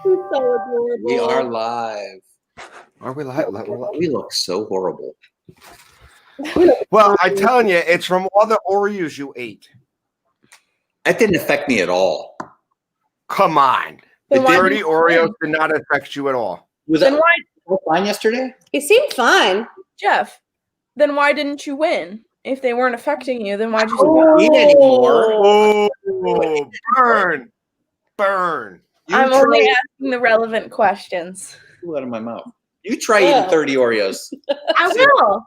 So adorable. We are live. Are we live? We look so horrible. Well, I'm telling you, it's from all the Oreos you ate. That didn't affect me at all. Come on. The dirty Oreos did not affect you at all. Was that fine yesterday? He seemed fine. Jeff, then why didn't you win? If they weren't affecting you, then why'd you eat anymore? Oh, burn. I'm only asking the relevant questions. Flew out of my mouth. You try eating 30 Oreos. I will.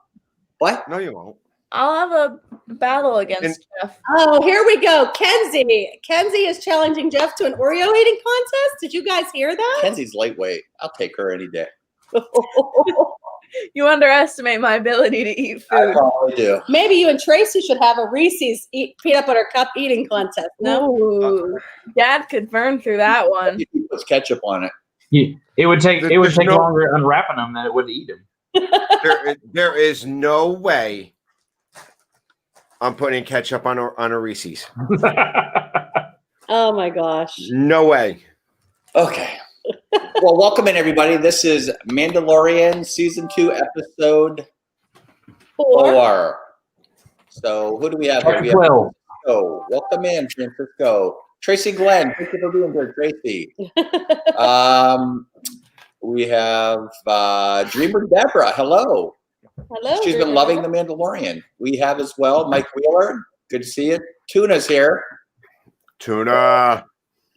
What? No, you won't. I'll have a battle against Jeff. Oh, here we go. Kenzie. Kenzie is challenging Jeff to an Oreo eating contest. Did you guys hear that? Kenzie's lightweight. I'll take her any day. You underestimate my ability to eat food. I probably do. Maybe you and Tracy should have a Reese's peanut butter cup eating contest. No? Ooh. Dad could burn through that one. He puts ketchup on it. It would take longer unwrapping them than it would to eat them. There is no way I'm putting ketchup on a Reese's. Oh my gosh. No way. Okay. Well, welcome in, everybody. This is Mandalorian Season 2, Episode 4. So, who do we have here? We have Francisco. Welcome in, Francisco. Tracy Glenn. Thank you for being here, Tracy. We have Dreamer Deborah. Hello. Hello. She's been loving The Mandalorian. We have as well Mike Wheeler. Good to see you. Tuna's here. Tuna.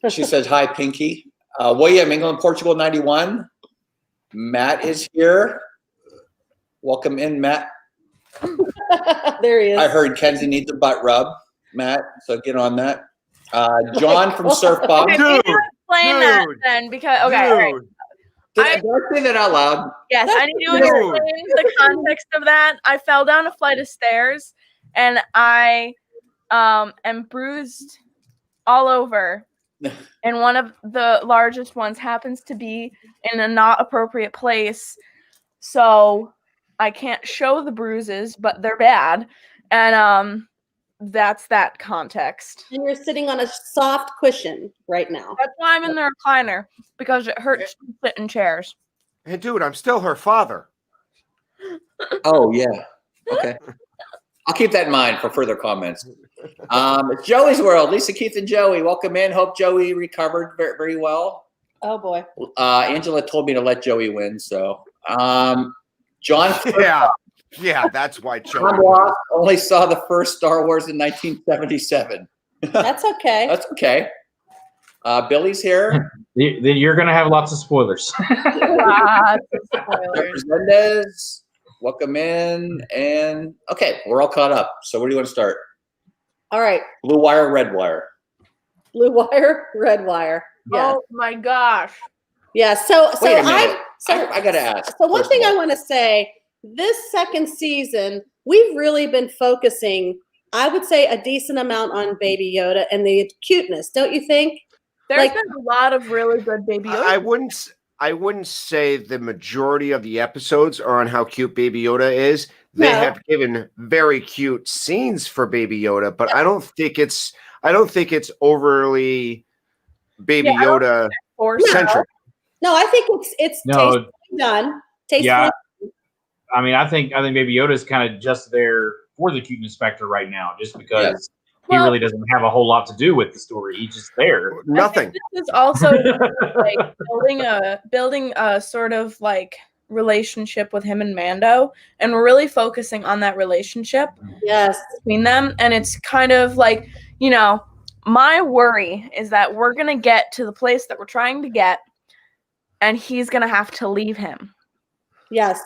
She says, hi, Pinky. William, England, Portugal, 91. Matt is here. Welcome in, Matt. There he is. I heard Kenzie needs a butt rub, Matt, so get on that. John from Surf Bob. Okay, Dude, explain that then, because all right. Did I say that out loud? Yes, I need to explain the context of that. I fell down a flight of stairs, and I am bruised all over. And one of the largest ones happens to be in a not appropriate place. So I can't show the bruises, but they're bad. And that's that context. And you're sitting on a soft cushion right now. That's why I'm in the recliner, because it hurts to sit in chairs. Hey, dude, I'm still her father. Oh, yeah. Okay. I'll keep that in mind for further comments. It's Joey's World. Lisa, Keith, and Joey. Welcome in. Hope Joey recovered very, very well. Oh, boy. Angela told me to let Joey win. So, John. Yeah, that's why Joey only saw the first Star Wars in 1977. That's okay. That's okay. Billy's here. You're going to have lots of spoilers. Representatives. Welcome in, and okay, we're all caught up. So where do you want to start? All right. Blue wire, red wire. Blue wire, red wire. Yeah. Oh my gosh. Yeah. So Wait a minute. I gotta ask. So one thing I want to say, this second season, we've really been focusing, I would say, a decent amount on Baby Yoda and the cuteness, don't you think? There's been a lot of really good Baby Yoda. I wouldn't say the majority of the episodes are on how cute Baby Yoda is. They have given very cute scenes for Baby Yoda, but I don't think it's overly Baby Yoda centric. No, I think it's tastefully done. Tastefully. Yeah. I mean, I think Baby Yoda is kind of just there for the cuteness factor right now, just because he really doesn't have a whole lot to do with the story. He's just there. Nothing. This is also like building a sort of like relationship with him and Mando, and we're really focusing on that relationship between them. And it's kind of like, my worry is that we're gonna get to the place that we're trying to get, and he's gonna have to leave him. Yes.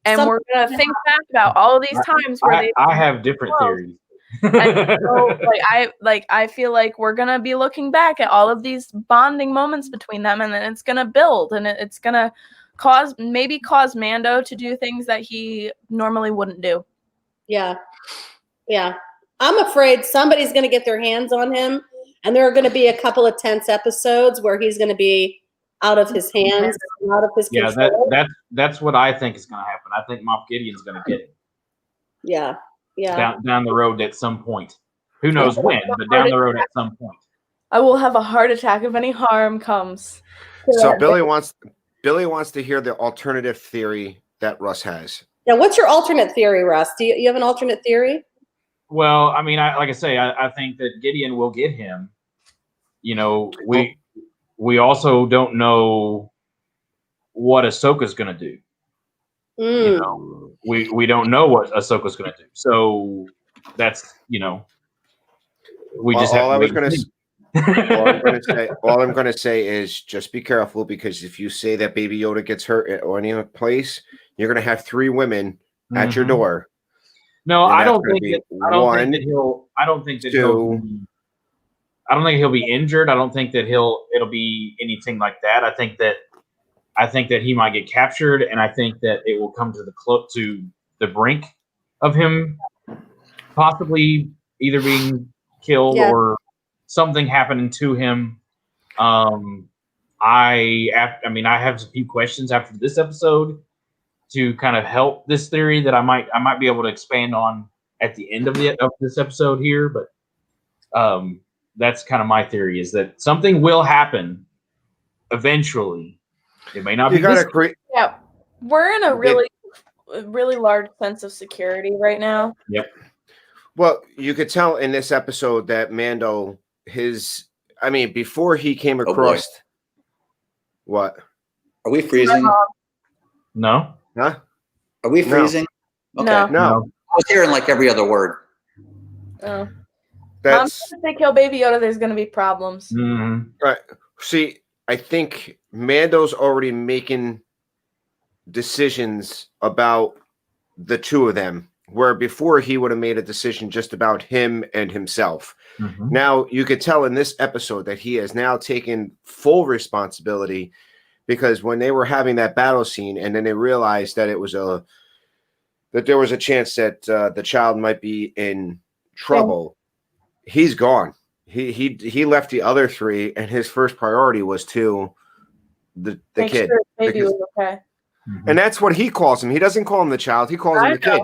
And we're gonna think back about all of these times where I have different theories. And so, I feel like we're gonna be looking back at all of these bonding moments between them, and then it's gonna build, and it's gonna cause Mando to do things that he normally wouldn't do. Yeah. I'm afraid somebody's gonna get their hands on him, and there are gonna be a couple of tense episodes where he's gonna be out of his hands, out of his control. That's what I think is gonna happen. I think Moff Gideon's gonna get him. Yeah. Down the road at some point. Who knows when, but down the road at some point. I will have a heart attack if any harm comes. So Billy wants to hear the alternative theory that Russ has. Now, what's your alternate theory, Russ? Do you have an alternate theory? Well, I mean, like I say, I think that Gideon will get him. You know, we also don't know what Ahsoka's going to do. You know, we don't know what Ahsoka's going to do. So that's, you know, we just have to wait and see. All I'm gonna say is just be careful, because if you say that Baby Yoda gets hurt or any place, you're gonna have 3 women at your door. No, I don't think that he'll be injured. I don't think that it'll be anything like that. I think that he might get captured, and I think that it will come to the brink of him possibly either being killed or something happening to him. I have a few questions after this episode to kind of help this theory that I might be able to expand on at the end of this episode here, but that's kind of my theory, is that something will happen eventually. It may not be. Yeah, we're in a really large sense of security right now. Yep. Well, you could tell in this episode that Mando, before he came across. What? Are we freezing? No. Huh? Are we freezing? No. Okay. No. I was hearing like every other word. Oh. That's if they kill Baby Yoda, there's going to be problems. Mm-hmm. Right. See, I think Mando's already making decisions about the 2 of them, where before he would have made a decision just about him and himself. Mm-hmm. Now you could tell in this episode that he has now taken full responsibility, because when they were having that battle scene and then they realized that there was a chance that the child might be in trouble, he's gone. He left the other 3, and his first priority was to the kid. Sure baby was okay. And that's what he calls him. He doesn't call him the child. He calls him the kid.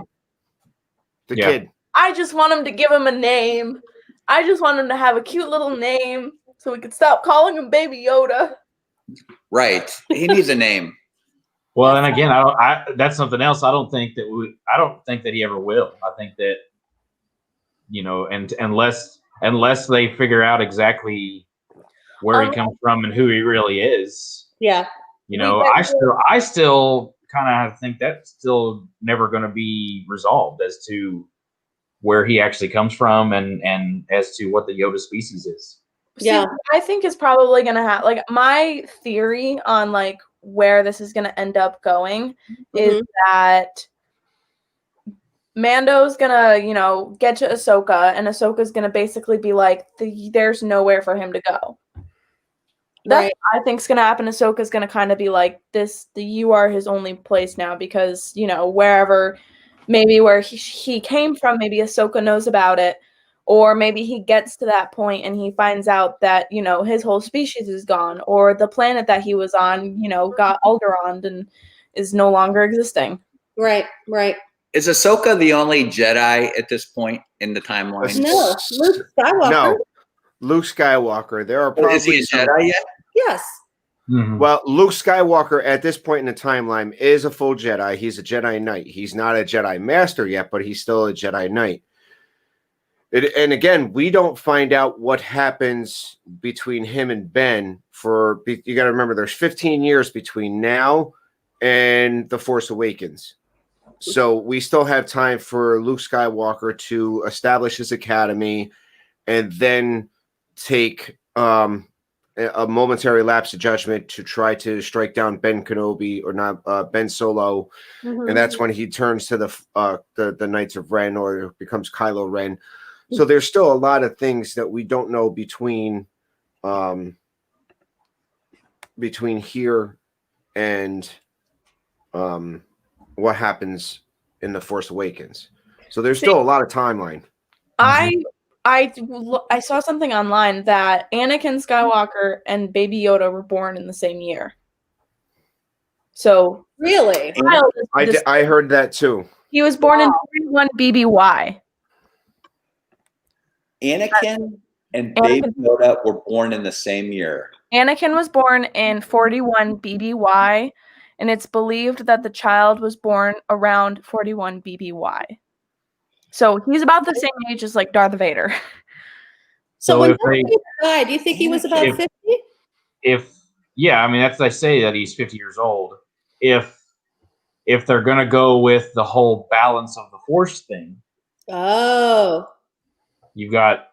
The kid. I just want him to give him a name. I just want him to have a cute little name so we could stop calling him Baby Yoda. Right. He needs a name. Well, and again, that's something else. I don't think that he ever will. I think that, you know, and unless they figure out exactly where he comes from and who he really is. Yeah. You know, I still kind of think that's still never going to be resolved as to where he actually comes from and as to what the Yoda species is. Yeah. See, I think it's probably going to have, like, my theory on, like, where this is going to end up going is that Mando's going to, you know, get to Ahsoka, and Ahsoka's going to basically be like, there's nowhere for him to go. That's what I think is going to happen. Ahsoka's going to kind of be like, you are his only place now, because, you know, wherever, maybe where he came from, maybe Ahsoka knows about it, or maybe he gets to that point and he finds out that, you know, his whole species is gone, or the planet that he was on, you know, got Alderaan and is no longer existing. Right. Is Ahsoka the only Jedi at this point in the timeline? No, Luke Skywalker. No, Luke Skywalker. There are probably is he a Jedi yet? Yes. Mm-hmm. Well, Luke Skywalker at this point in the timeline is a full Jedi. He's a Jedi Knight. He's not a Jedi Master yet, but he's still a Jedi Knight. And again, we don't find out what happens between him and Ben. You got to remember, there's 15 years between now and The Force Awakens. So we still have time for Luke Skywalker to establish his academy and then take a momentary lapse of judgment to try to strike down Ben Kenobi, or not Ben Solo. And that's when he turns to the Knights of Ren, or becomes Kylo Ren. So there's still a lot of things that we don't know between here and what happens in The Force Awakens. So there's still a lot of timeline. I saw something online that Anakin Skywalker and Baby Yoda were born in the same year. So really, I heard that too. He was born in 31 BBY. Anakin and Baby Yoda were born in the same year. Anakin was born in 41 BBY, and it's believed that the child was born around 41 BBY. So he's about the same age as like Darth Vader. So when Darth Vader died, do you think he was about 50? Yeah, I mean that's they say that he's 50 years old. If they're gonna go with the whole balance of the Force thing, you've got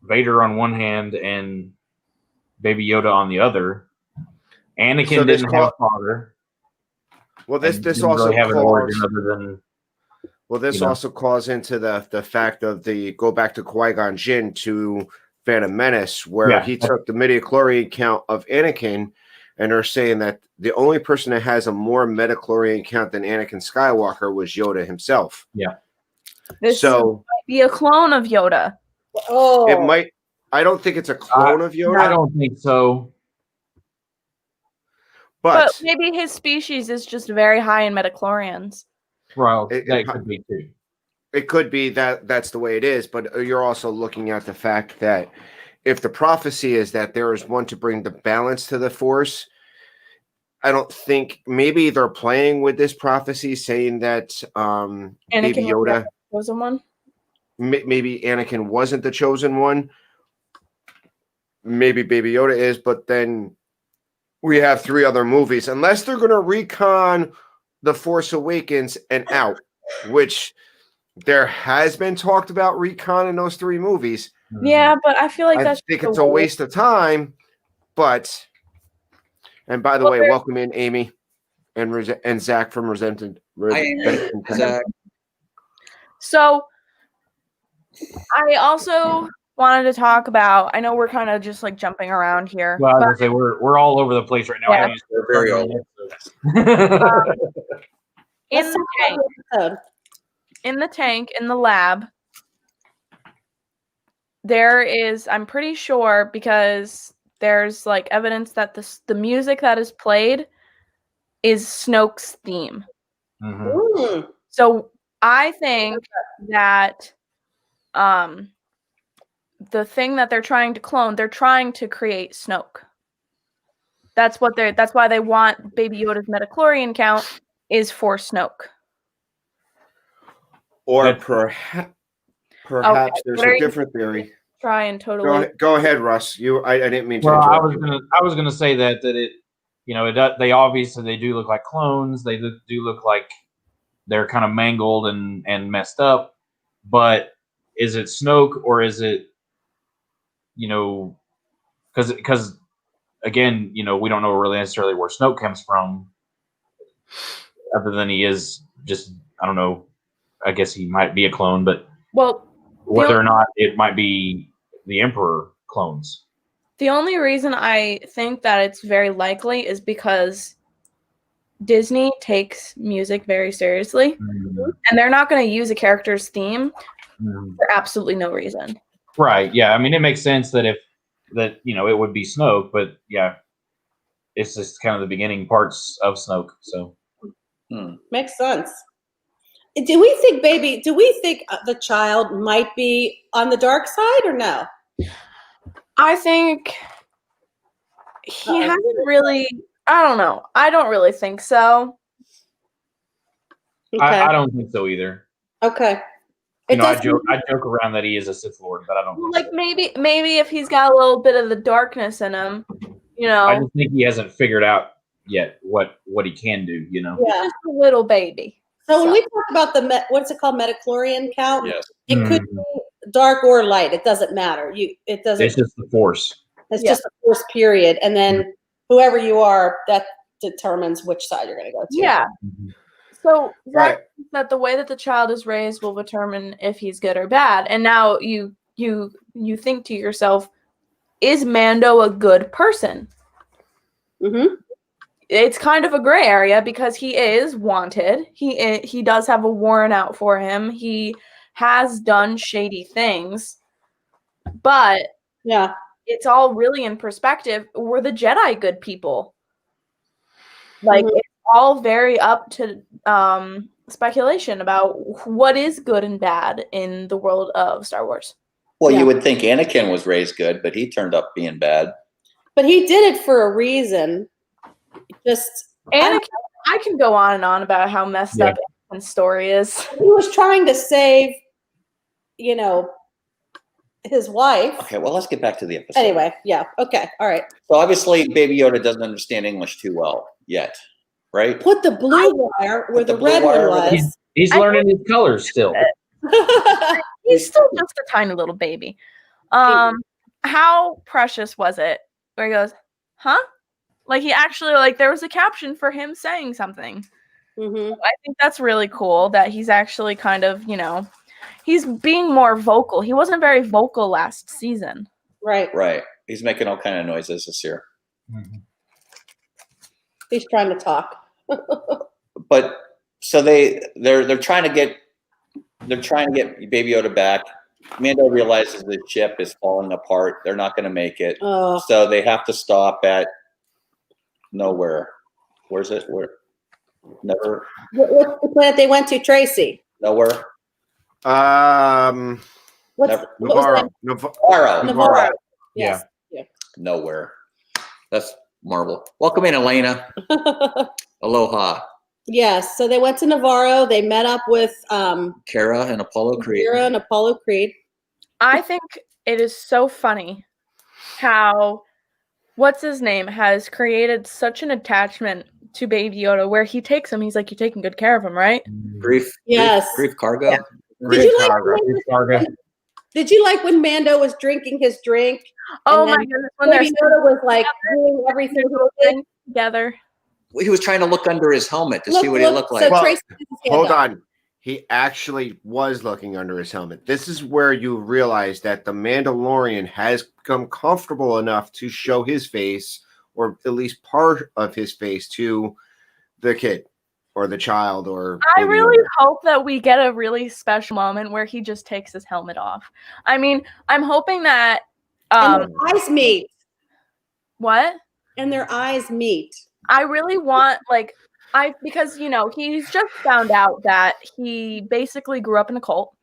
Vader on one hand and Baby Yoda on the other. Anakin didn't have a father. Well, this also really have an origin other than. Well, this also calls into the fact of the go back to Qui-Gon Jinn to Phantom Menace, where he took the midichlorian count of Anakin, and they're saying that the only person that has a more midichlorian count than Anakin Skywalker was Yoda himself. Yeah. This might be a clone of Yoda. Oh, it might. I don't think it's a clone of Yoda. I don't think so. But maybe his species is just very high in midichlorians. Well, that could be too. It could be that's the way it is, but you're also looking at the fact that if the prophecy is that there is one to bring the balance to the Force, I don't think maybe they're playing with this prophecy, saying that Baby Yoda was the one. Maybe Anakin wasn't the chosen one. Maybe Baby Yoda is, but then we have 3 other movies, unless they're going to recon The Force Awakens and out, which there has been talked about recon in those 3 movies. Yeah, but I feel like I think it's a waste of time. But, and by the way, welcome in Amy and Zach from Resented. Zach. So, I also wanted to talk about. I know we're kind of just like jumping around here. Well, I was gonna say we're all over the place right now. Yeah. We're very old. In the tank, in the lab, there is, I'm pretty sure, because there's like evidence that the music that is played is Snoke's theme. Mm-hmm. So I think that the thing that they're trying to clone, they're trying to create Snoke. That's why they want Baby Yoda's midichlorian count is for Snoke. Or perhaps there's a different theory. Try and totally go ahead, Russ. I didn't mean to interrupt. Well, I was gonna say that it, they obviously they do look like clones. They do look like they're kind of mangled and messed up. But is it Snoke or is it, because again, we don't know really necessarily where Snoke comes from, other than he is just, I don't know. I guess he might be a clone, but whether or not it might be the Emperor clones. The only reason I think that it's very likely is because Disney takes music very seriously, and they're not going to use a character's theme for absolutely no reason. Right. Yeah. I mean, it makes sense that it would be Snoke, but yeah, it's just kind of the beginning parts of Snoke. So makes sense. Do we think the child might be on the dark side or no? I think he hasn't really. I don't know. I don't really think so. Okay. I don't think so either. Okay. I joke around that he is a Sith Lord, but I don't think so. Maybe if he's got a little bit of the darkness in him, I just think he hasn't figured out yet what he can do. Yeah, just a little baby. So when we talk about what's it called, midichlorian count, yes. It could be dark or light. It doesn't matter. It doesn't. It's just the Force. It's just the Force, period. And then whoever you are, that determines which side you're going to go to. Yeah. So that the way that the child is raised will determine if he's good or bad. And now you think to yourself, is Mando a good person? Mm-hmm. It's kind of a gray area because he is wanted. He does have a warrant out for him. He has done shady things. But yeah, it's all really in perspective. Were the Jedi good people? Like, it's all very up to speculation about what is good and bad in the world of Star Wars. Well, you would think Anakin was raised good, but he turned up being bad. But he did it for a reason. Just Anakin, I can go on and on about how messed up Anakin's story is. He was trying to save, you know, his wife. Okay, well, let's get back to the episode. Anyway, yeah. Okay, all right. So obviously, Baby Yoda doesn't understand English too well yet, right? Put the blue wire where the red one was. He's learning his colors still. He's still just a tiny little baby. How precious was it? Where he goes, huh? Like he actually, like there was a caption for him saying something. Mm-hmm. I think that's really cool that he's actually kind of, you know, he's being more vocal. He wasn't very vocal last season. Right. Right. He's making all kind of noises this year. Mm-hmm. He's trying to talk. But so they're trying to get Baby Yoda back. Mando realizes the ship is falling apart. They're not going to make it. So they have to stop at nowhere. Where's it? Where? Never. What's the planet they went to, Tracy? Nowhere. Navarro. Navarro. Yes. Yeah. Nowhere. That's Marvel. Welcome in, Elena. Aloha. Yes. So they went to Navarro. They met up with Kara and Apollo Creed. I think it is so funny how what's his name has created such an attachment to Baby Yoda where he takes him. He's like, you're taking good care of him, right? Grief. Yes. Grief cargo. Yeah. Did you like when Mando was drinking his drink? Oh my goodness! When Baby Yoda was like doing everything together. He was trying to look under his helmet to see what he looked like. So hold on. He actually was looking under his helmet. This is where you realize that the Mandalorian has become comfortable enough to show his face, or at least part of his face, to the kid or the child. Or I really hope that we get a really special moment where he just takes his helmet off. I mean, I'm hoping that and their eyes meet. What? And their eyes meet. I really want because you know he's just found out that he basically grew up in a cult,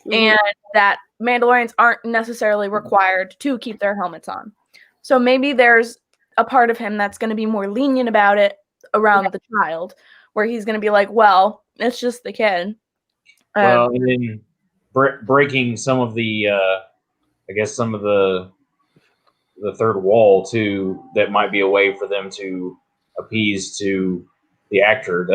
and that Mandalorians aren't necessarily required to keep their helmets on. So maybe there's a part of him that's going to be more lenient about it around the child, where he's going to be like, "Well, it's just the kid." Well, and then breaking some of the, I guess some of the third wall too. That might be a way for them to appease to the actor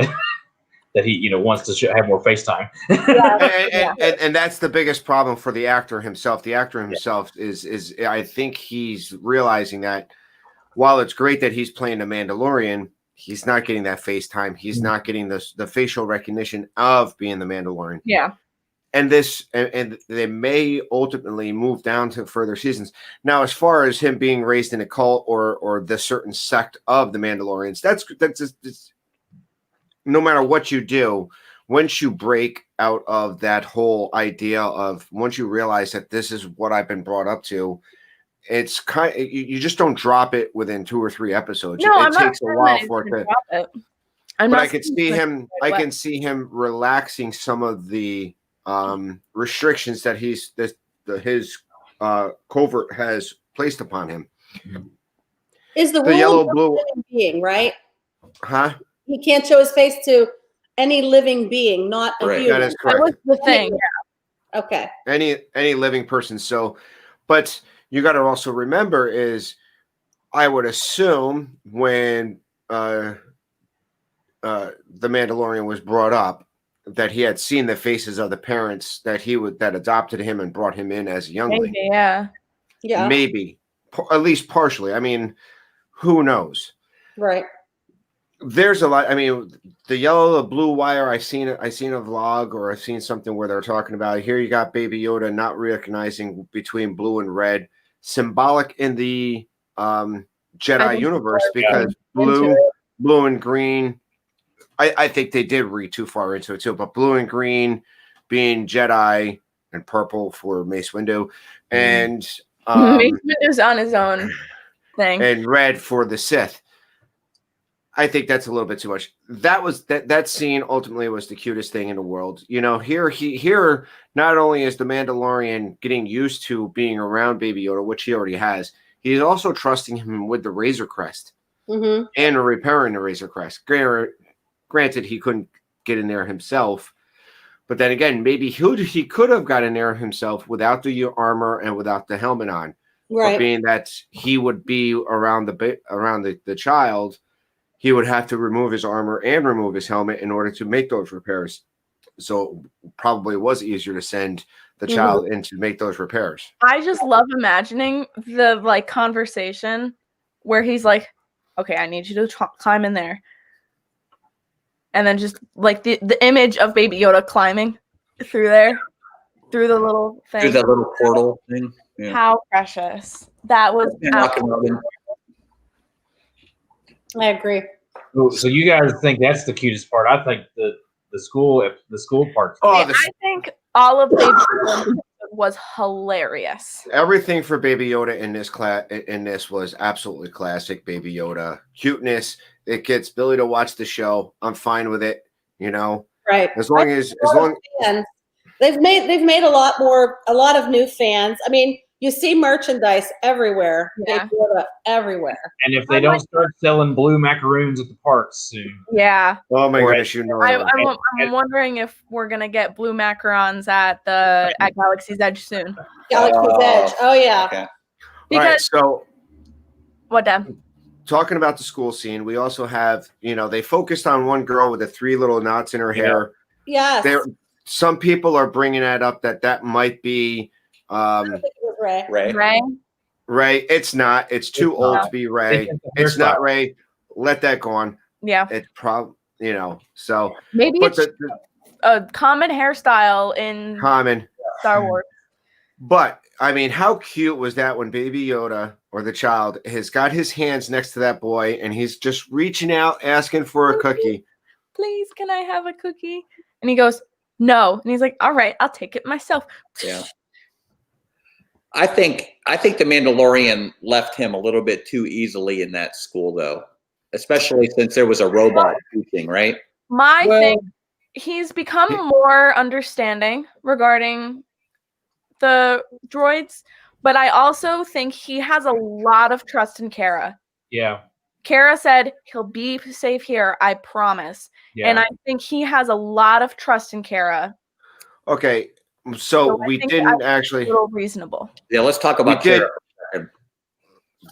that he wants to have more face time. and that's the biggest problem for the actor himself. The actor himself is I think he's realizing that while it's great that he's playing a Mandalorian, he's not getting that face time. He's not getting the facial recognition of being the Mandalorian. Yeah. And they may ultimately move down to further seasons. Now, as far as him being raised in a cult or the certain sect of the Mandalorians, that's just, no matter what you do, once you break out of that whole idea of once you realize that this is what I've been brought up to, it's kind. You just don't drop it within 2 or 3 episodes. No, it takes a while for it to drop it. But I can see him. I can see him relaxing some of the restrictions that his covert has placed upon him. Is the yellow rule blue living being, right? Huh? He can't show his face to any living being, not a human. That is correct. That was the thing. Yeah. Okay. Any living person. So, but you got to also remember is, I would assume when the Mandalorian was brought up, that he had seen the faces of the parents that adopted him and brought him in as a youngling. Maybe, yeah. Maybe, at least partially. I mean, who knows? Right. There's a lot. I mean, the blue wire. I seen a vlog, or I've seen something where they're talking about it. Here you got Baby Yoda not recognizing between blue and red, symbolic in the Jedi universe, because blue and green. I think they did read too far into it too, but blue and green being Jedi, and purple for Mace Windu, and Mace Windu's on his own thing, and red for the Sith. I think that's a little bit too much. That scene ultimately was the cutest thing in the world. Here not only is the Mandalorian getting used to being around Baby Yoda, which he already has, he's also trusting him with the Razor Crest and repairing the Razor Crest. Granted, he couldn't get in there himself, but then again, maybe he could have got in there himself without the armor and without the helmet on. Right. But being that he would be around the child, he would have to remove his armor and remove his helmet in order to make those repairs. So probably was easier to send the child in to make those repairs. I just love imagining the conversation where he's like, okay, I need you to climb in there. And then just the image of Baby Yoda climbing through there, through the little thing. Through that little portal thing. Yeah. How precious. That was I agree. So you guys think that's the cutest part? I think the school part. I think all of Baby Yoda was hilarious. Everything for Baby Yoda in this was absolutely classic. Baby Yoda cuteness. It gets Billy to watch the show. I'm fine with it. Right. As long as fans. They've made a lot of new fans. I mean, you see merchandise everywhere. Yeah. Baby Yoda everywhere. And if they don't start selling blue macaroons at the parks soon. Yeah. Oh my goodness, I'm wondering if we're gonna get blue macarons at Galaxy's Edge soon. Galaxy's Edge. Oh yeah. Okay. Because so what, Dan? Talking about the school scene, we also have, they focused on one girl with the 3 little knots in her hair. Yes. Some people are bringing that up that might be I think it was Ray. Ray. It's not. It's too old to be Ray. It's not Ray. Let that go on. Yeah. It's probably, so maybe it's a common hairstyle in Star Wars. But I mean, how cute was that when Baby Yoda or the child has got his hands next to that boy and he's just reaching out asking for a cookie? Please, can I have a cookie? And he goes, no. And he's like, all right, I'll take it myself. Yeah. I think the Mandalorian left him a little bit too easily in that school, though, especially since there was a robot teaching, right? My thing, he's become more understanding regarding the droids, but I also think he has a lot of trust in Kara. Yeah. Kara said he'll be safe here, I promise. Yeah. And I think he has a lot of trust in Kara. Okay. So we didn't actually. A little reasonable. Yeah, let's talk about Kara.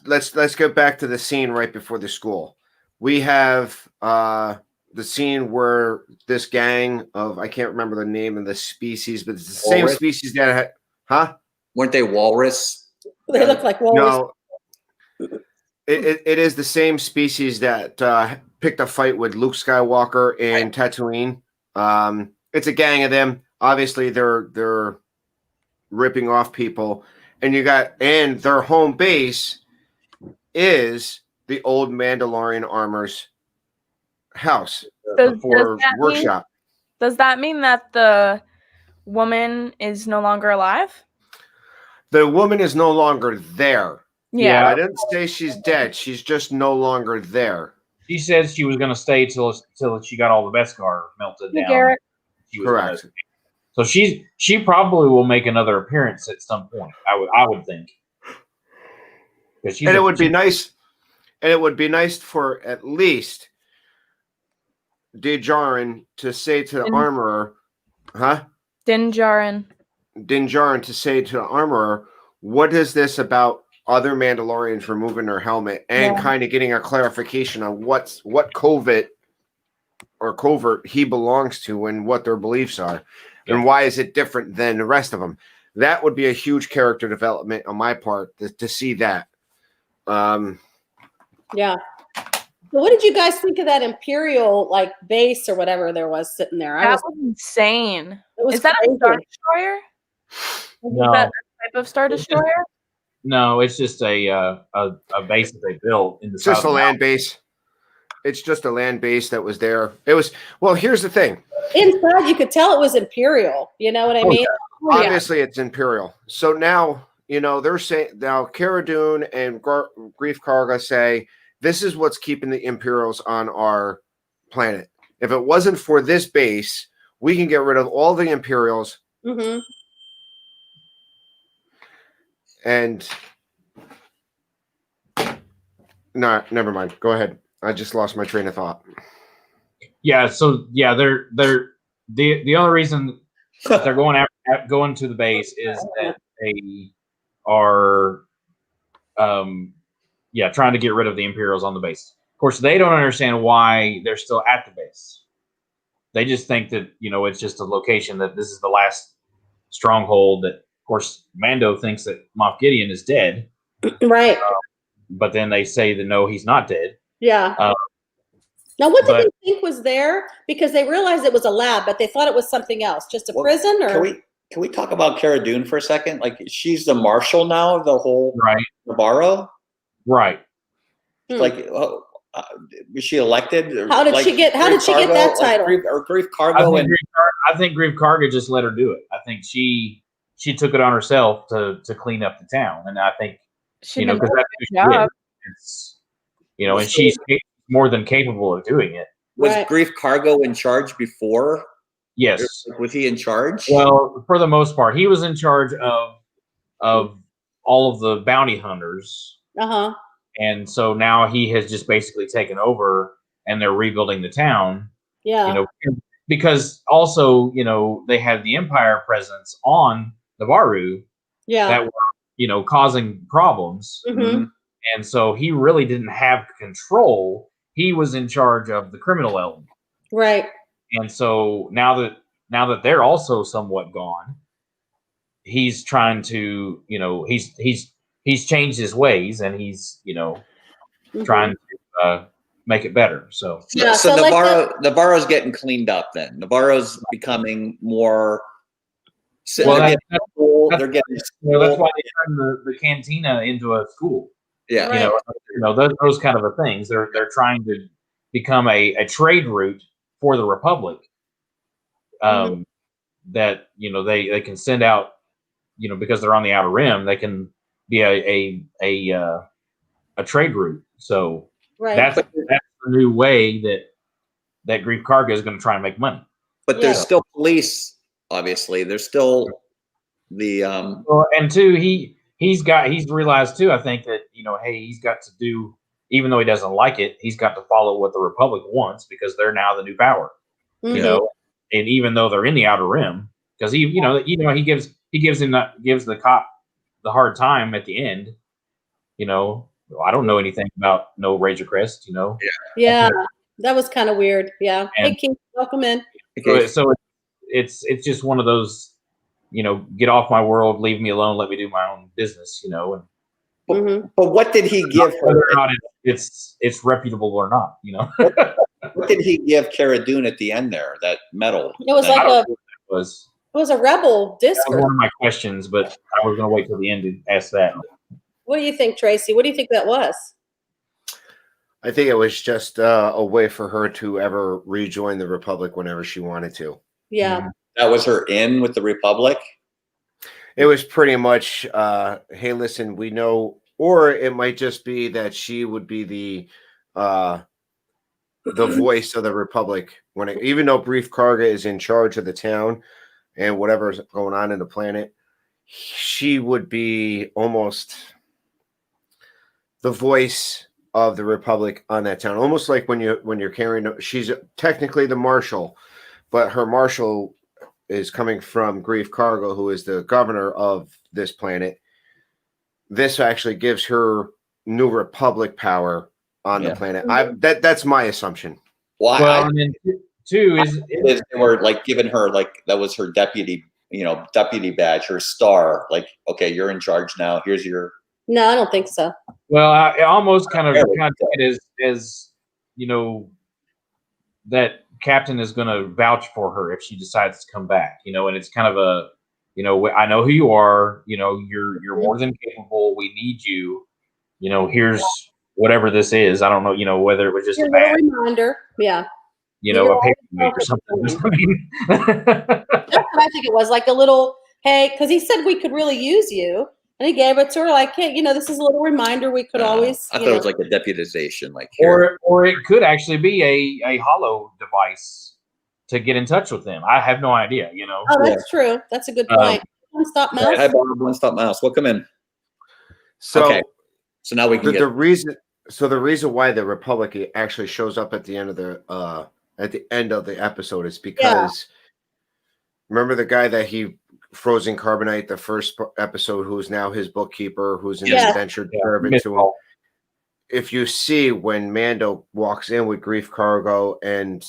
Let's go back to the scene right before the school. We have the scene where this gang of, I can't remember the name of the species, but it's the same species that had, weren't they walrus? They look like walrus. No, it is the same species that picked a fight with Luke Skywalker in Tatooine. It's a gang of them. Obviously, they're ripping off people, and their home base is the old Mandalorian armor's house for workshop. Does that mean that the woman is no longer alive? The woman is no longer there. Yeah. I didn't say she's dead. She's just no longer there. She said she was going to stay till she got all the Beskar melted down. Garrett. Correct. So she probably will make another appearance at some point. I would think. And it would be nice. And it would be nice for at least Din Djarin to say to the armorer, Din Djarin to say to the armorer, what is this about other Mandalorians removing their helmet and kind of getting a clarification on what covert he belongs to and what their beliefs are and why is it different than the rest of them. That would be a huge character development on my part to see that. Yeah. So what did you guys think of that Imperial base or whatever there was sitting there? That was insane. Is that crazy. A Star Destroyer? No. Is that a type of Star Destroyer? No, it's just a base that they built in the just a land base. It's just a land base that was there. It was here's the thing. Inside you could tell it was Imperial. You know what I mean? Yeah. Obviously it's Imperial. So now, they're saying now Cara Dune and Grief Karga say this is what's keeping the Imperials on our planet. If it wasn't for this base, we can get rid of all the Imperials. Mm-hmm. And no, never mind. Go ahead. I just lost my train of thought. Yeah. So yeah, they're the only reason that they're going to the base is that they are, trying to get rid of the Imperials on the base. Of course, they don't understand why they're still at the base. They just think that, it's just a location, that this is the last stronghold. That, of course, Mando thinks that Moff Gideon is dead. Right. But then they say that no, he's not dead. Yeah. Now, what did they think was there? Because they realized it was a lab, but they thought it was something else, just a prison. Or can we talk about Cara Dune for a second? Like, she's the marshal now of the whole Navarro. Right. Like, was she elected? How did she get? How did she get that title? Grief Cargo. I think Grief Karga just let her do it. I think she took it on herself to clean up the town, and I think because that's who she is. And she's more than capable of doing it. Was Grief Cargo in charge before? Yes. Was he in charge? Well, for the most part, he was in charge of all of the bounty hunters. Uh-huh. And so now he has just basically taken over, and they're rebuilding the town. Yeah. Because also, they had the Empire presence on Navarro. Yeah. That were, causing problems. Mm-hmm. And so he really didn't have control. He was in charge of the criminal element. Right. And so now that they're also somewhat gone, he's trying to, he's changed his ways, and he's, trying to make it better. So Navarro's getting cleaned up then. Navarro's becoming more. Well, they're that's getting. That's why they turned the cantina into a school. Yeah. Right. Those kind of things. They're trying to become a trade route for the Republic. That they can send out, because they're on the Outer Rim, they can be a trade route. So that's the new way that Grief Karga is going to try and make money. But there's still police. Obviously, there's still the. Well, and two, he's realized too. I think that hey, he's got to do, even though he doesn't like it, he's got to follow what the Republic wants, because they're now the new power. Mm-hmm. And even though they're in the Outer Rim, because he gives the cop the hard time at the end. I don't know anything about no Razor Crest. Yeah, that was kind of weird. Yeah. And, hey, Keith, welcome in. So it's just one of those, get off my world, leave me alone, let me do my own business. And but what did he give her? Whether or not it's reputable or not, What did he give Cara Dune at the end there? That medal. It was like it was a rebel disc. That was one of my questions, but I was going to wait till the end to ask that. What do you think, Tracy? What do you think that was? I think it was just a way for her to ever rejoin the Republic whenever she wanted to. Yeah. That was her in with the Republic? It was pretty much, hey, listen, we know, or it might just be that she would be the voice of the Republic even though Grief Karga is in charge of the town and whatever's going on in the planet, she would be almost the voice of the Republic on that town. Almost like when you're carrying, she's technically the marshal, but her marshal is coming from Grief Karga, who is the governor of this planet. This actually gives her New Republic power on the planet. That's my assumption. Why? Well, and then two is they were like giving her that was her deputy badge, her star. Like, okay, you're in charge now. Here's your. No, I don't think so. Well, I almost kind of it as that Captain is going to vouch for her if she decides to come back. And it's kind of a, I know who you are. You're more than capable. We need you. Here's whatever this is. I don't know. Whether it was just a reminder. Yeah. A paperweight or something. That's what I think it was, like a little, hey, because he said we could really use you. And he gave it to her like, hey, this is a little reminder we could always. I thought it was like a deputization, like here. Or it could actually be a hollow device to get in touch with them. I have no idea. Oh, that's true. That's a good point. One stop mouse. Hi, Bob. One stop mouse. Welcome in. So, okay. So now we can the reason why the Republic actually shows up at the end of the episode is because remember the guy that he froze in carbonite the first episode, who's now his bookkeeper, who's an indentured servant to him. If you see when Mando walks in with Grief Cargo and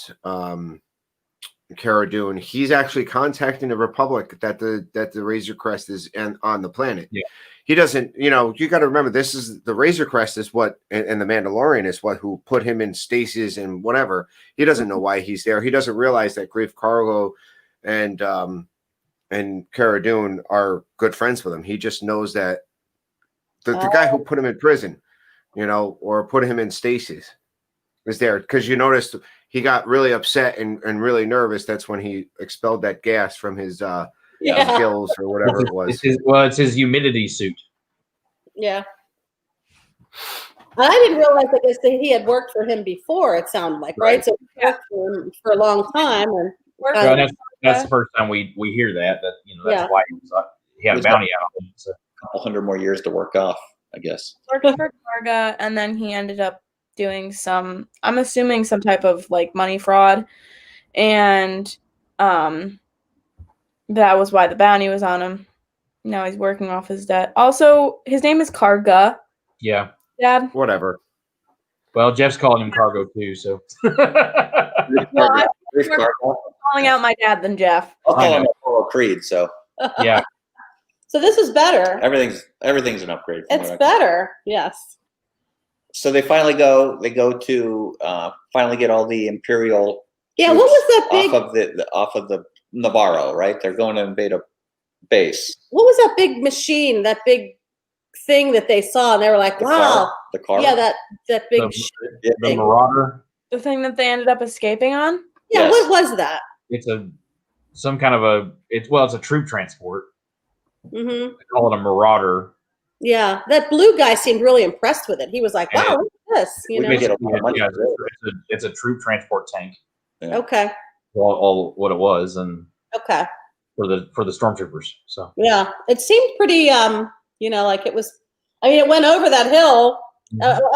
Cara Dune, he's actually contacting the Republic that the Razor Crest is on the planet. Yeah. He doesn't, you got to remember, this is the Razor Crest is what, and the Mandalorian is what who put him in stasis and whatever. He doesn't know why he's there. He doesn't realize that Grief Cargo and Cara Dune are good friends with him. He just knows that the guy who put him in prison, or put him in stasis is there. Because you noticed he got really upset and really nervous. That's when he expelled that gas from his gills or whatever it was. It's his humidity suit. Yeah. I didn't realize that he had worked for him before, it sounded like, right? So he worked for him for a long time. And that's the first time we hear that that's why he had a bounty out on him. So. A couple hundred more years to work off, I guess. Worked for Karga, and then he ended up doing I'm assuming some type of like money fraud, and that was why the bounty was on him. Now he's working off his debt. Also, his name is Karga. Yeah. Dad. Whatever. Well, Jeff's calling him Cargo too, so. Well, I'm calling out my dad than Jeff. I'll call him Apollo Creed, so. Yeah. So this is better. Everything's an upgrade. It's better. Yes. So they finally go to finally get all the Imperial. Yeah, what was that big off of the Navarro, right? They're going to invade a base. What was that big machine, that big thing that they saw, and they were like, wow. The car? Yeah, that big the Marauder. The thing that they ended up escaping on? Yeah, yes. What was that? It's some kind of it's a troop transport. Mm-hmm. They call it a Marauder. Yeah, that blue guy seemed really impressed with it. He was like, wow, look at this. It's a troop transport tank. Yeah. Okay. All what it was, and okay. For the stormtroopers. So yeah, it seemed pretty like it was. I mean, it went over that hill,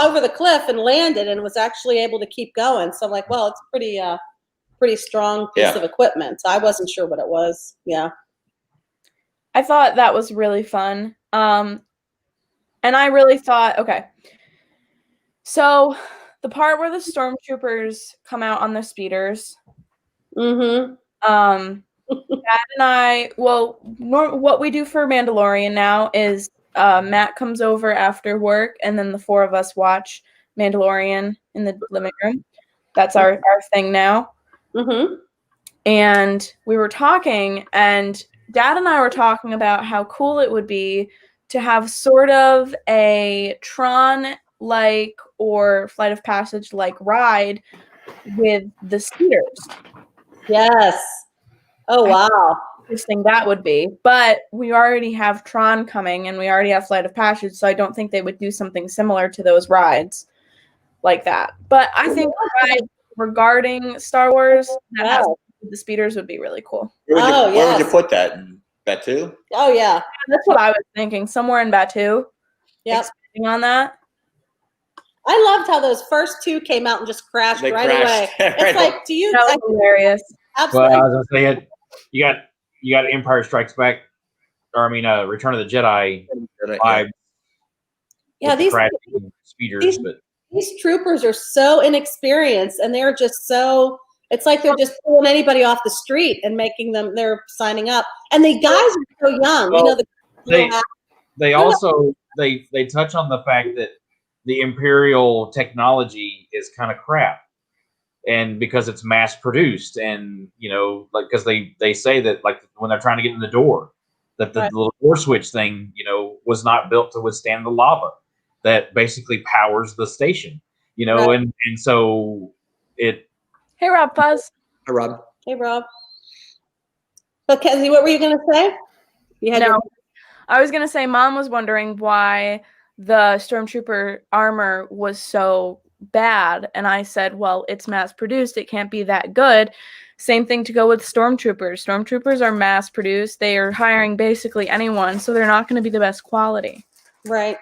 over the cliff, and landed, and was actually able to keep going. So I'm like, well, it's pretty strong piece of equipment. So I wasn't sure what it was. Yeah, I thought that was really fun. And I really thought, okay, so the part where the stormtroopers come out on the speeders. Mm-hmm. Matt and I, what we do for Mandalorian now is Matt comes over after work, and then the four of us watch Mandalorian in the living room. That's our thing now. Mm-hmm. And we were talking, and Dad and I were talking about how cool it would be to have sort of a Tron-like or Flight of Passage-like ride with the speeders. Yes. Oh, wow. Interesting that would be. But we already have Tron coming, and we already have Flight of Passage, so I don't think they would do something similar to those rides like that. But I think regarding Star Wars, the speeders would be really cool. Where would you put that? In Batuu? Oh, yeah. That's what I was thinking. Somewhere in Batuu. Yeah. Expanding on that. I loved how those first two came out and just crashed away. It's like, do you? That was hilarious. Absolutely. Well, I was gonna say you got Empire Strikes Back, or I mean, Return of the Jedi vibe. Yeah, these speeders, these troopers are so inexperienced, and they're just so. It's like they're just pulling anybody off the street and making them. They're signing up, and the guys are so young. Well, they also touch on the fact that the Imperial technology is kind of crap, and because it's mass produced, and because they say that like when they're trying to get in the door, that the little door switch thing was not built to withstand the lava that basically powers the station, and so it. Hey, Rob Fuzz. Hi, Rob. Hey, Rob. So, Kenzie, what were you going to say? I was gonna say, Mom was wondering why the stormtrooper armor was so bad, and I said, well, it's mass produced, it can't be that good. Same thing to go with stormtroopers. Stormtroopers are mass produced, they are hiring basically anyone, so they're not going to be the best quality. Right.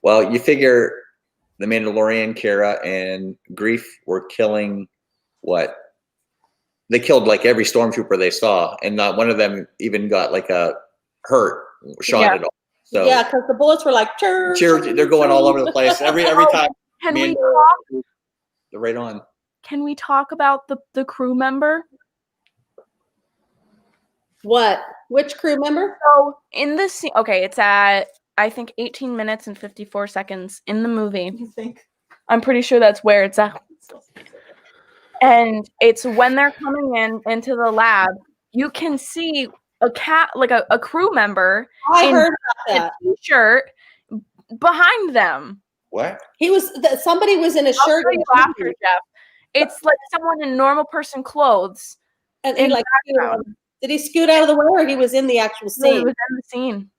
Well, you figure the Mandalorian, Kara, and Grief were killing what? They killed like every stormtrooper they saw, and not one of them even got like a hurt shot at all. So yeah, because the bullets were like, they're going all over the place every time. Can we talk? They're right on. Can we talk about the crew member? What? Which crew member? So in this scene, okay, it's at I think 18 minutes and 54 seconds in the movie. You think? I'm pretty sure that's where it's at. And it's when they're coming into the lab, you can see a cat, like a crew member I in heard about that. a t-shirt behind them. What? He was somebody was in a I'll shirt. tell you after, Jeff. It's like someone in normal person clothes. And he like did he scoot out of the way, or he was in the actual No, he scene? was in the scene.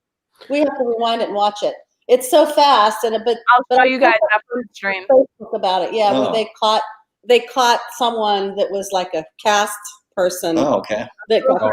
We have to rewind it and watch it. It's so fast, but I'll show you guys after the stream. Facebook about it. Yeah, but they caught someone that was like a cast person. Oh, okay. That got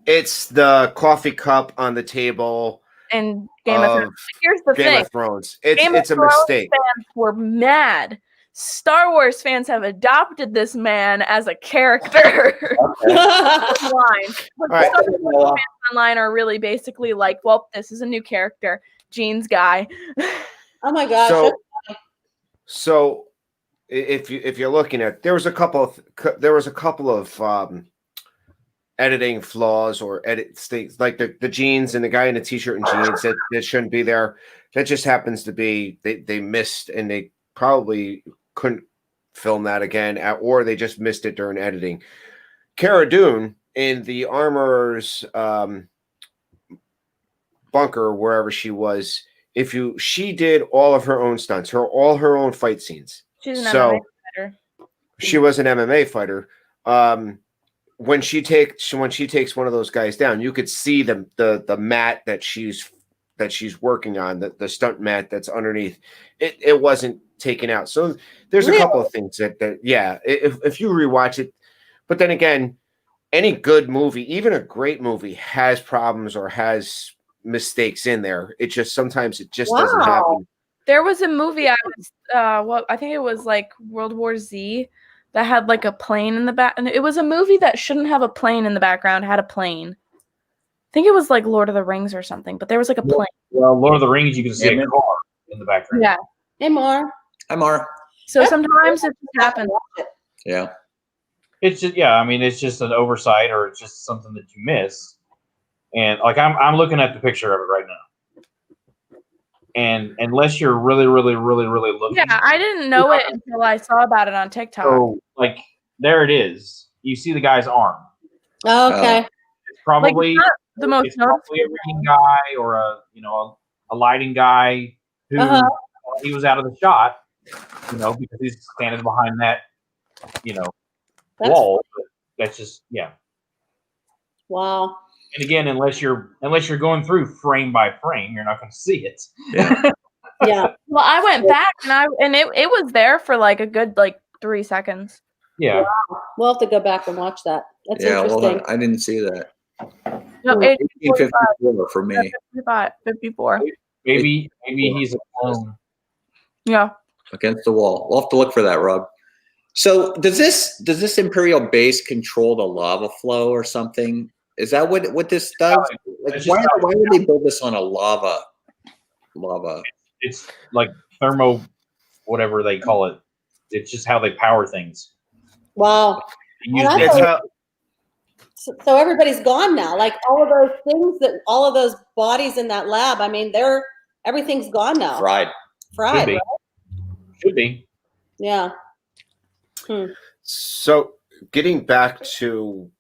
It's the coffee cup on the table. And Game of Thrones. Here's the thing. Of Thrones. It's a mistake. Fans were mad. Star Wars fans have adopted this man as a character online. But Right. Star Wars fans online are really basically like, well, this is a new character, Gene's guy. Oh my gosh. So if you're looking at, there was a couple of editing flaws or edit things, like the jeans and the guy in a t-shirt and jeans that shouldn't be there. That just happens to be they missed, and they probably couldn't film that again, or they just missed it during editing. Cara Dune in the armorer's bunker, wherever she was, she did all of her own stunts, all her own fight scenes. She's an MMA fighter. She was an MMA fighter. When she takes one of those guys down, you could see the mat that she's working on, the stunt mat that's underneath. It wasn't taken out. So there's a couple of things that if you rewatch it, but then again, any good movie, even a great movie, has problems or has mistakes in there. It just sometimes doesn't happen. There was a movie I think it was like World War Z that had like a plane in the back, and it was a movie that shouldn't have a plane in the background, had a plane. I think it was like Lord of the Rings or something, but there was like a plane. Well, Lord of the Rings, you can see a car in the background. Yeah. Hey, Mar. Hi, Mar. So sometimes it just happens. Yeah. It's just it's just an oversight, or it's just something that you miss. And like I'm looking at the picture of it right now. And unless you're really, really, really, really looking. Yeah, I didn't know it until I saw about it on TikTok. So, like, there it is. You see the guy's arm. Okay. It's probably like, the most it's probably a rigging guy or a lighting guy who he was out of the shot, because he's standing behind that, wall. That's just Wow. And again, unless you're going through frame by frame, you're not going to see it. Yeah. Yeah. Well, I went back and it was there for like a good 3 seconds. Yeah. Wow. We'll have to go back and watch that. That's interesting. Well, I didn't see that. No, 1854 for me. 54. Maybe he's a clone. Yeah. Against the wall. We'll have to look for that, Rob. So does this Imperial base control the lava flow or something? Is that what this does? Like, why would they build this on a lava? It's like thermo, whatever they call it. It's just how they power things. Wow. So everybody's gone now. Like all of those things all of those bodies in that lab. I mean, everything's gone now. Fried. Should be. Right? Should be. Yeah. So getting back to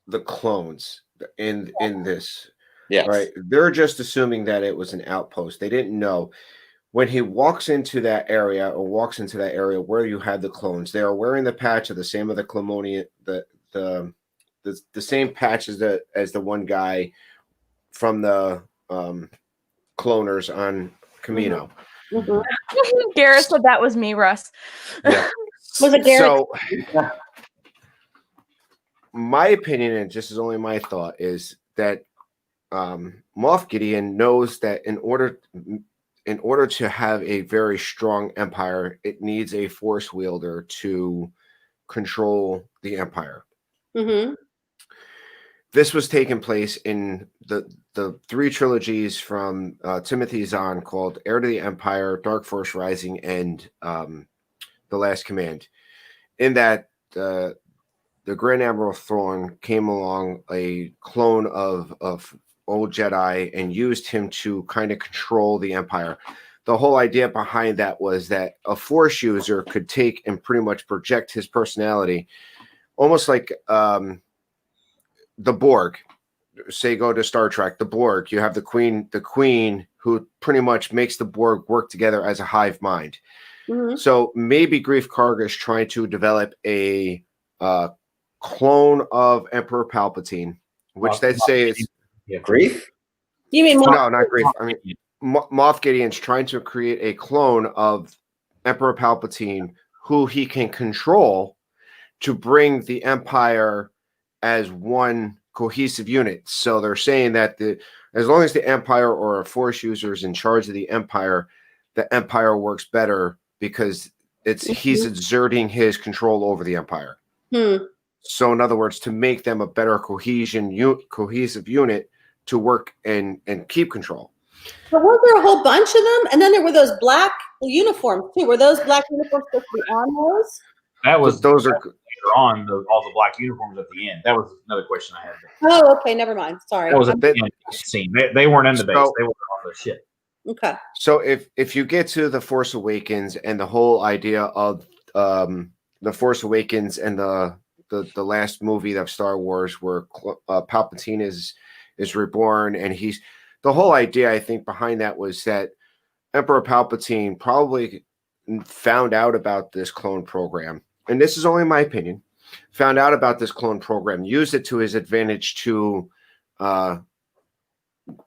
the clones in this, right? They're just assuming that it was an outpost. They didn't know. When he walks into that area where you had the clones, they are wearing the patch of the same of the Clomonian, the the same patch as the one guy from the cloners on Camino. Mm-hmm. Garrett said that was me, Russ. Yeah. Was it Garrett? So, my opinion, and this is only my thought, is that Moff Gideon knows that in order to have a very strong empire, it needs a force wielder to control the empire. Mm-hmm. This was taking place in the 3 trilogies from Timothy Zahn called Heir to the Empire, Dark Force Rising, and The Last Command. In that, the Grand Admiral Thrawn came along, a clone of old Jedi, and used him to kind of control the Empire. The whole idea behind that was that a Force user could take and pretty much project his personality, almost like the Borg. Say go to Star Trek, the Borg. You have the Queen who pretty much makes the Borg work together as a hive mind. Mm-hmm. So maybe Grief Karga is trying to develop a clone of Emperor Palpatine, which they say is Grief. You mean no, not Grief. I mean, Moff Gideon's trying to create a clone of Emperor Palpatine who he can control to bring the Empire as one cohesive unit. So they're saying that as long as the Empire or a Force user is in charge of the Empire works better because he's exerting his control over the Empire. So in other words, to make them a better cohesive unit to work and keep control. But was there a whole bunch of them? And then there were those black uniforms too. Were those black uniforms supposed to be on those? That was Those are on all the black uniforms at the end. That was another question I had. Oh, okay, never mind. Sorry. That was a bit scene. They weren't in the base. They were on the ship. Okay. So if you get to The Force Awakens and the whole idea of The Force Awakens and the last movie of Star Wars where Palpatine is reborn, and the whole idea I think behind that was that Emperor Palpatine probably found out about this clone program, and this is only my opinion, found out about this clone program, used it to his advantage to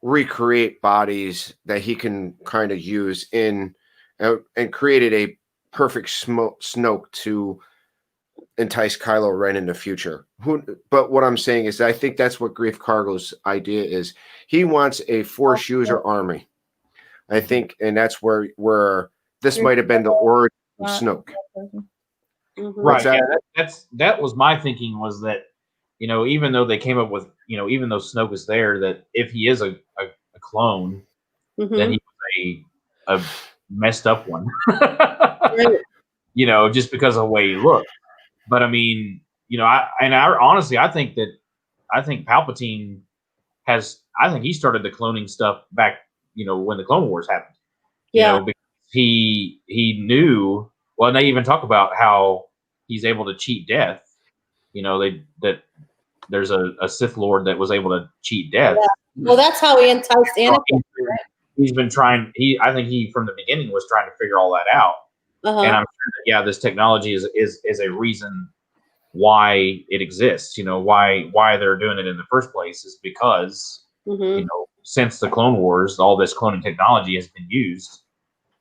recreate bodies that he can kind of use and created a perfect Snoke to entice Kylo Ren in the future. But what I'm saying is I think that's what Grief Karga's idea is. He wants a Force user army. I think, and that's where this might have been the origin of Snoke. Right. Yeah, that was my thinking, was that, even though they came up with, even though Snoke is there, that if he is a clone, then he's a messed up one. Just because of the way he looked. But I mean, honestly, I think Palpatine he started the cloning stuff back, when the Clone Wars happened. Because he knew. Well, they even talk about how he's able to cheat death. That there's a Sith Lord that was able to cheat death. Yeah. Well, that's how he enticed Anakin. He's been trying. I think he from the beginning was trying to figure all that out. And I'm sure that, this technology is a reason why it exists. Why they're doing it in the first place is because since the Clone Wars, all this cloning technology has been used,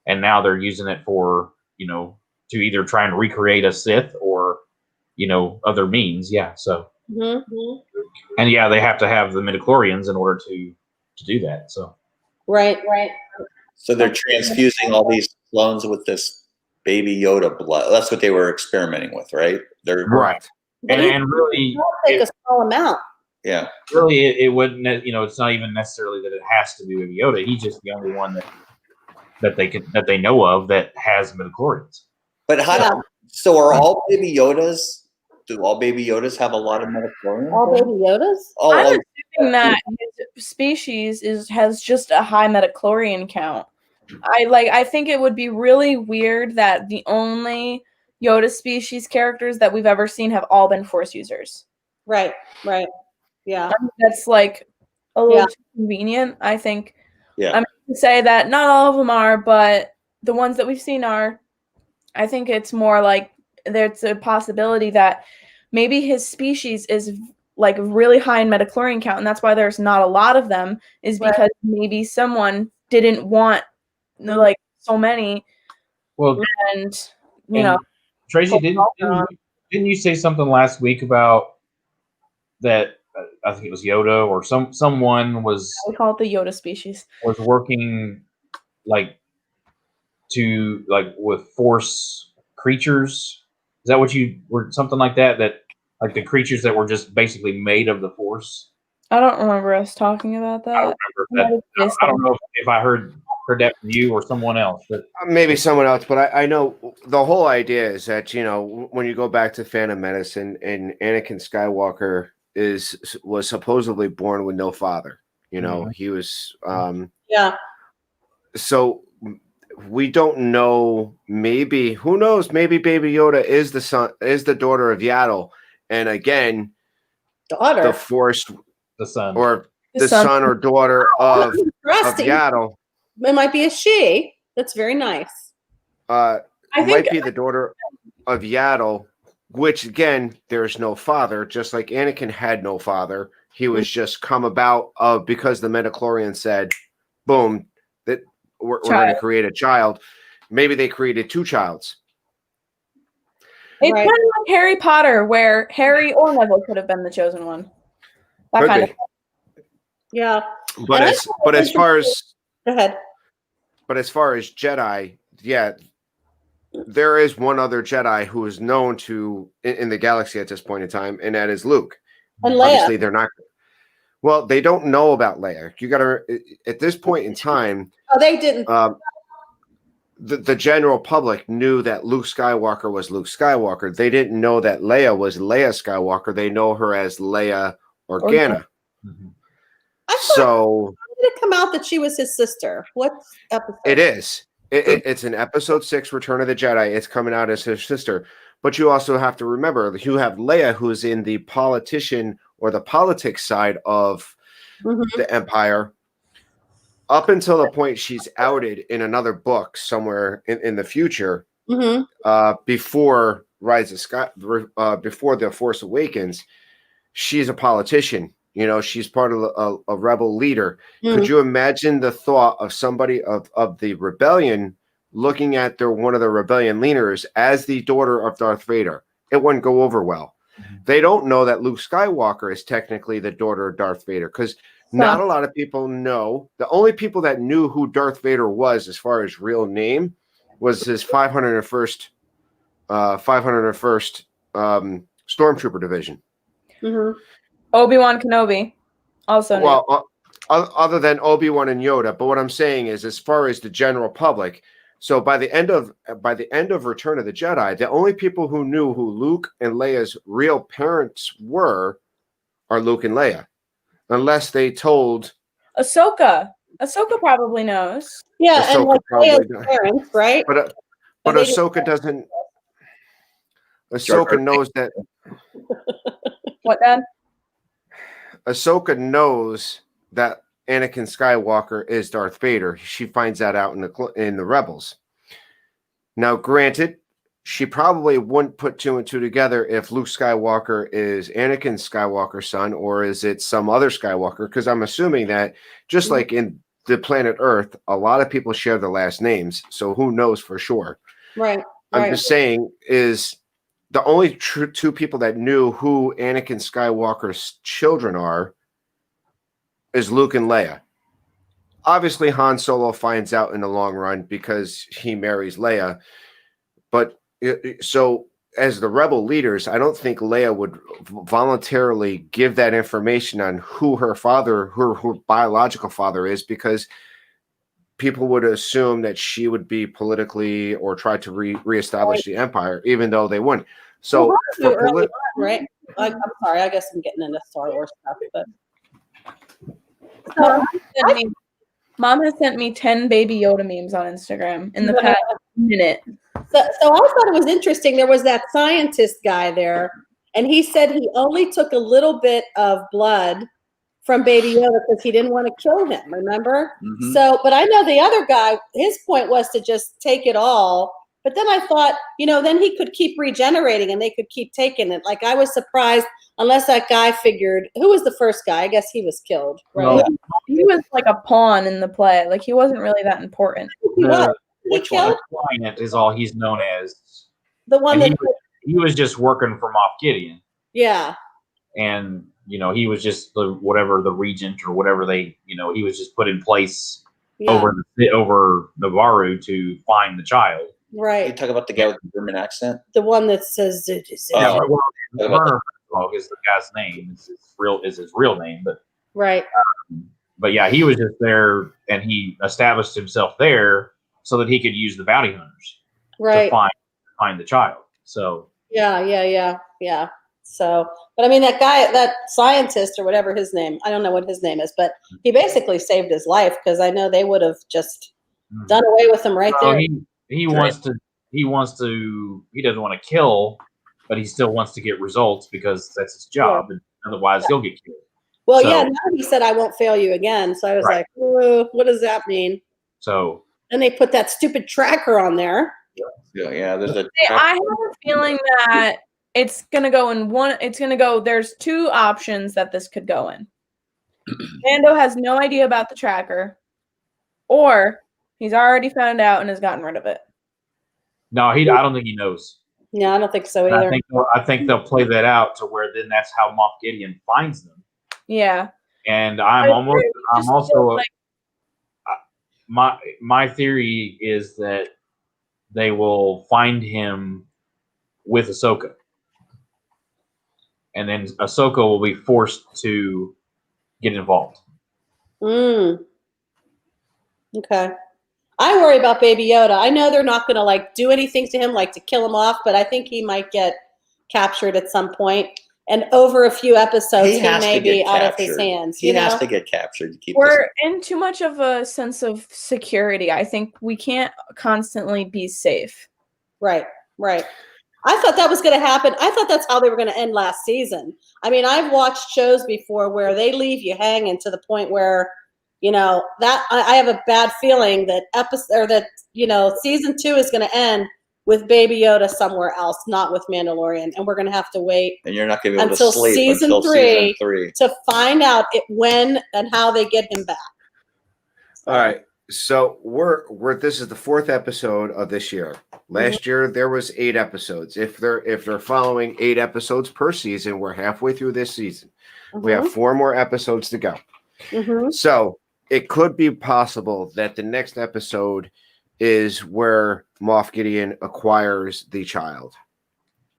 and now they're using it for to either try and recreate a Sith or other means. Yeah. So and they have to have the midichlorians in order to do that. So right. So they're transfusing all these clones with this baby Yoda blood. That's what they were experimenting with, right? They're right. And really, take a small amount. Yeah. Really, it wouldn't. It's not even necessarily that it has to be Baby Yoda. He's just the only one that they know of that has midichlorians. But so are all Baby Yodas? Do all Baby Yodas have a lot of midichlorians? All Baby Yodas? I'm assuming that his species has just a high midichlorian count. I think it would be really weird that the only Yoda species characters that we've ever seen have all been Force users. Right. Yeah. That's like a little too convenient, I think. Yeah. I'm going to say that not all of them are, but the ones that we've seen are. I think it's more like there's a possibility that maybe his species is like really high in metachlorine count, and that's why there's not a lot of them, is because maybe someone didn't want like so many. Well, and you know, Tracy, didn't you say something last week about that? I think it was Yoda or someone was. We call it the Yoda species. Was working with force creatures. Is that what you were? Something like that? That like the creatures that were just basically made of the force. I don't remember us talking about that. I don't know if I heard that from you or someone else, but maybe someone else. But I know the whole idea is that when you go back to Phantom Menace and Anakin Skywalker was supposedly born with no father. He was So we don't know. Maybe who knows? Maybe Baby Yoda is the daughter of Yaddle, and again, the Force. The son, or the son or daughter of Yaddle. It might be a she. That's very nice. I think might be the daughter of Yaddle, which again, there's no father. Just like Anakin had no father, he was just come about because the midichlorian said, "Boom, that we're going to create a child." Maybe they created two childs. It's kind of like Harry Potter, where Harry or Neville could have been the chosen one. That kind of thing. Yeah. But as far as go ahead. But as far as Jedi, yeah, there is one other Jedi who is known to in the galaxy at this point in time, and that is Luke. And Leia. Obviously, they're not. Well, they don't know about Leia. You got to at this point in time. Oh, they didn't. The general public knew that Luke Skywalker was Luke Skywalker. They didn't know that Leia was Leia Skywalker. They know her as Leia Organa. Mm-hmm. So did it come out that she was his sister? What episode? It is. It's in episode 6, Return of the Jedi. It's coming out as his sister. But you also have to remember, you have Leia, who's in the politician or the politics side of the Empire, up until the point she's outed in another book somewhere in the future, before Rise of Sky, before The Force Awakens. She's a politician. She's part of a rebel leader. Could you imagine the thought of somebody of the rebellion looking at one of the rebellion leaders as the daughter of Darth Vader? It wouldn't go over well. They don't know that Luke Skywalker is technically the daughter of Darth Vader because not a lot of people know. The only people that knew who Darth Vader was, as far as real name, was his 501st Stormtrooper Division. Obi-Wan Kenobi, also. Well, other than Obi-Wan and Yoda, but what I'm saying is, as far as the general public, so by the end of Return of the Jedi, the only people who knew who Luke and Leia's real parents are Luke and Leia, unless they told Ahsoka. Ahsoka probably knows. Yeah, Ahsoka and like Leia's parents, right? But Ahsoka doesn't. Ahsoka knows that. What, Dad? Ahsoka knows that Anakin Skywalker is Darth Vader. She finds that out in the Rebels. Now, granted, she probably wouldn't put 2 and 2 together if Luke Skywalker is Anakin Skywalker's son, or is it some other Skywalker? Because I'm assuming that just like in the planet Earth, a lot of people share the last names. So who knows for sure? Right. I'm just saying is the only two people that knew who Anakin Skywalker's children are is Luke and Leia. Obviously, Han Solo finds out in the long run because he marries Leia. But so as the rebel leaders, I don't think Leia would voluntarily give that information on who her biological father is, because people would assume that she would be politically or try to reestablish the empire, even though they wouldn't. So, right? I'm sorry, I guess I'm getting into Star Wars stuff, but Mom has sent me 10 Baby Yoda memes on Instagram in the past minute. So I thought it was interesting. There was that scientist guy there, and he said he only took a little bit of blood from Baby Yoda because he didn't want to kill him, remember? So, but I know the other guy, his point was to just take it all But then I thought, then he could keep regenerating and they could keep taking it. Like I was surprised, unless that guy figured, who was the first guy? I guess he was killed, right? He was like a pawn in the play. Like he wasn't really that important. Which one? Client is all he's known as. The one that he was just working for Moff Gideon. Yeah. And he was just the regent or whatever he was just put in place over Navarro to find the child. Right. You talk about the guy with the German accent? The one that says Werner is the guy's name. Is his real name, but right. But yeah, he was just there and he established himself there so that he could use the bounty hunters to find the child. So yeah. So, but I mean, that guy, that scientist or whatever his name, I don't know what his name is, but he basically saved his life because I know they would have just done away with him there. He doesn't want to kill, but he still wants to get results because that's his job. And otherwise he'll get killed. Well, now he said, I won't fail you again. So I was like, what does that mean? So. And they put that stupid tracker on there. Yeah. I have a feeling that it's gonna go in one. It's gonna go. There's two options that this could go in. Mando has no idea about the tracker, or he's already found out and has gotten rid of it. No, I don't think he knows. No, I don't think so either. I think they'll play that out to where then that's how Moff Gideon finds them. Yeah. And my theory is that they will find him with Ahsoka. And then Ahsoka will be forced to get involved. Okay. I worry about Baby Yoda. I know they're not going to do anything to him, to kill him off, but I think he might get captured at some point. And over a few episodes, he may be out of his hands. He has to get captured. We're in too much of a sense of security. I think we can't constantly be safe. Right. I thought that was going to happen. I thought that's how they were going to end last season. I mean, I've watched shows before where they leave you hanging to the point where, that I have a bad feeling that season 2 is going to end with Baby Yoda somewhere else, not with Mandalorian, and we're going to have to wait. And you're not going to be able until to sleep season 3 to find out when and how they get him back. All right. So we're this is the 4th episode of this year. Last year there was 8 episodes. If they're following 8 episodes per season, we're halfway through this season. We have 4 more episodes to go. So it could be possible that the next episode is where Moff Gideon acquires the child.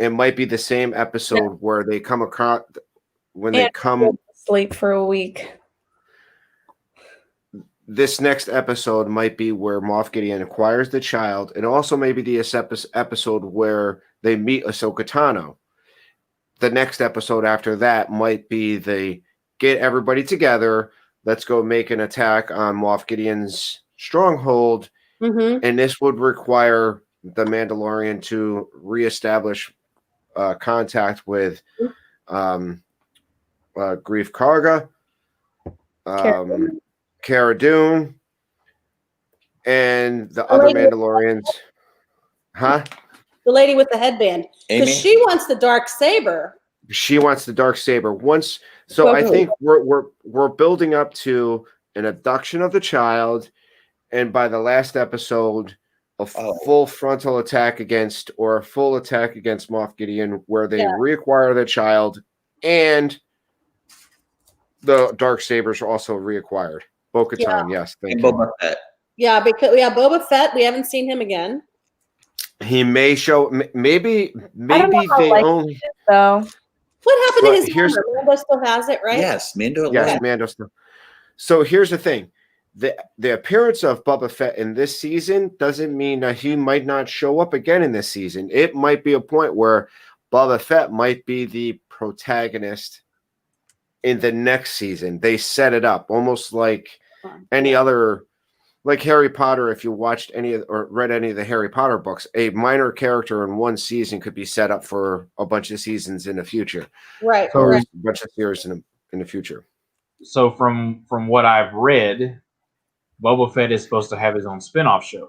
It might be the same episode where they come across sleep for a week. This next episode might be where Moff Gideon acquires the child, and also maybe the episode where they meet Ahsoka Tano. The next episode after that might be they get everybody together. Let's go make an attack on Moff Gideon's stronghold, and this would require the Mandalorian to reestablish contact with Grief Karga, Cara Dune, and the other Mandalorians. The lady with the headband. Because she wants the dark saber. She wants the dark saber. I think we're building up to an abduction of the child, and by the last episode, a full frontal attack against Moff Gideon, where they reacquire the child, and the dark sabers are also reacquired. Bo-Katan, yes. And Boba Fett. Yeah, because Boba Fett, we haven't seen him again. He may show. Maybe they only. What happened to his number? Mando still has it, right? Yes, Mando. Yes, Mando still. So here's the thing: the appearance of Boba Fett in this season doesn't mean that he might not show up again in this season. It might be a point where Boba Fett might be the protagonist in the next season. They set it up almost like any other, like Harry Potter. If you watched or read any of the Harry Potter books, a minor character in one season could be set up for a bunch of seasons in the future. Right. So a bunch of series in the future. So from what I've read, Boba Fett is supposed to have his own spin-off show.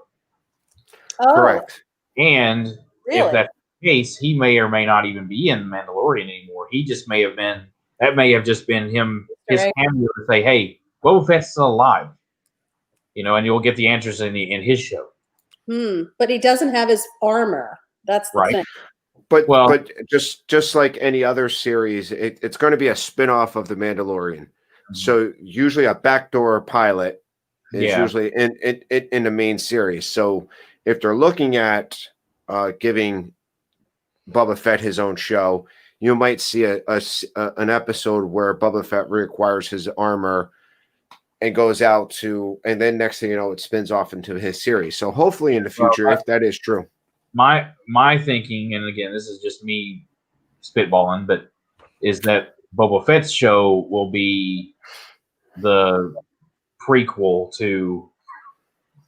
Correct. And Really? if that's the case, he may or may not even be in Mandalorian anymore. He just may have been. That may have just been him. His cameo to say, "Hey, Boba Fett's still alive," and you'll get the answers in his show. But he doesn't have his armor. That's the thing. But just like any other series, it's going to be a spin-off of The Mandalorian. So usually a backdoor pilot is usually in the main series. So if they're looking at giving Boba Fett his own show, you might see an episode where Boba Fett reacquires his armor and goes out to, and then next thing you know, it spins off into his series. So hopefully in the future, if that is true. My thinking, and again, this is just me spitballing, but is that Boba Fett's show will be the prequel to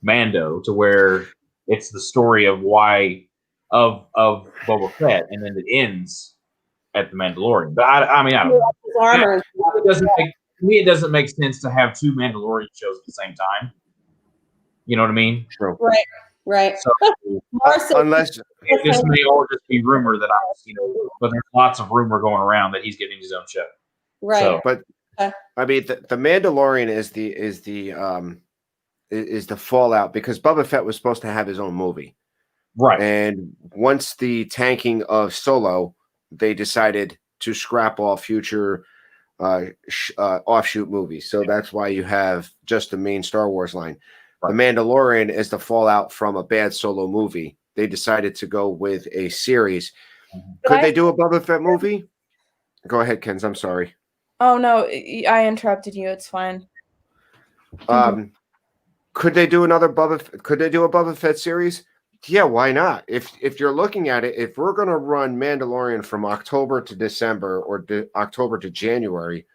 Mando, to where it's the story of why of Boba Fett, and then it ends at the Mandalorian. But I mean, I don't know. To me, it doesn't make sense to have two Mandalorian shows at the same time. You know what I mean? True. Right. So, unless this may all just be rumor that but there's lots of rumor going around that he's getting his own show. Right. So, but I mean, the Mandalorian is the fallout, because Boba Fett was supposed to have his own movie, right? And once the tanking of Solo, they decided to scrap all future offshoot movies. So that's why you have just the main Star Wars line. The Mandalorian is the fallout from a bad Solo movie. They decided to go with a series. Could they do a Boba Fett movie? Go ahead, Kenz. I'm sorry. Oh no, I interrupted you. It's fine. Could they do another Could they do a Boba Fett series? Yeah, why not? If you're looking at it, if we're going to run Mandalorian from October to December or October to January,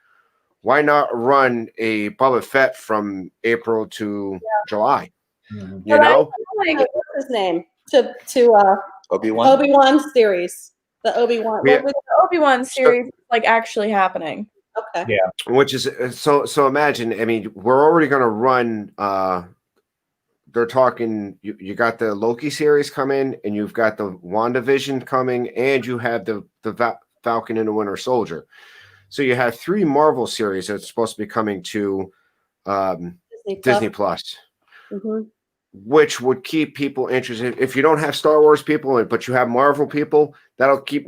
why not run a Boba Fett from April to July? You know, what's his name to Obi-Wan? Obi-Wan series. The Obi-Wan. Yeah. The Obi-Wan series is like actually happening. Okay. Yeah. Which is so imagine, I mean, we're already going to run they're talking, you got the Loki series coming, and you've got the WandaVision coming, and you have the Falcon and the Winter Soldier. So you have 3 Marvel series that's supposed to be coming to Disney Plus. Which would keep people interested. If you don't have Star Wars people, but you have Marvel people, that'll keep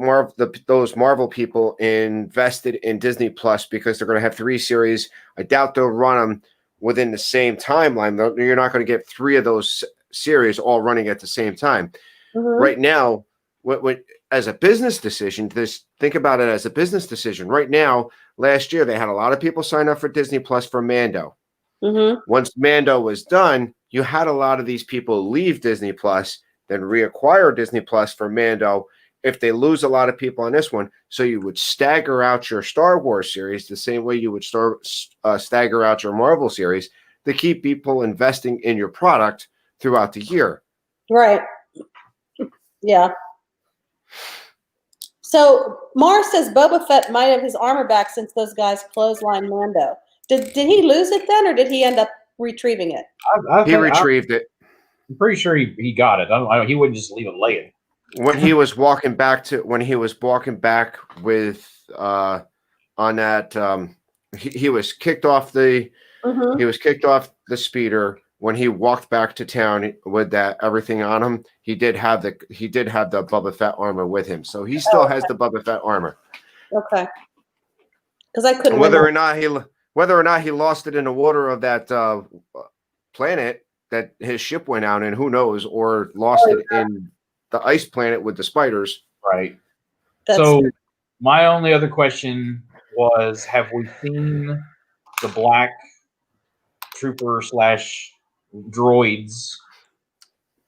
those Marvel people invested in Disney Plus, because they're going to have 3 series. I doubt they'll run them within the same timeline. You're not going to get 3 of those series all running at the same time. Right now, what as a business decision, think about it as a business decision. Right now, last year, they had a lot of people sign up for Disney Plus for Mando. Once Mando was done, you had a lot of these people leave Disney Plus, then reacquire Disney Plus for Mando. If they lose a lot of people on this one, so you would stagger out your Star Wars series the same way you would stagger out your Marvel series, to keep people investing in your product throughout the year. Right. Yeah. So Mars says Boba Fett might have his armor back since those guys clotheslined Mando. Did he lose it then, or did he end up retrieving it? He retrieved it. I'm pretty sure he got it. He wouldn't just leave it laying. When he was walking back with on that he was kicked off the speeder. When he walked back to town with that everything on him, he did have the Boba Fett armor with him. So he still has the Boba Fett armor. Okay. Because I couldn't whether or not he lost it in the water of that planet that his ship went out in, who knows, or lost it in the ice planet with the spiders. Right. So my only other question was, have we seen the black trooper / droids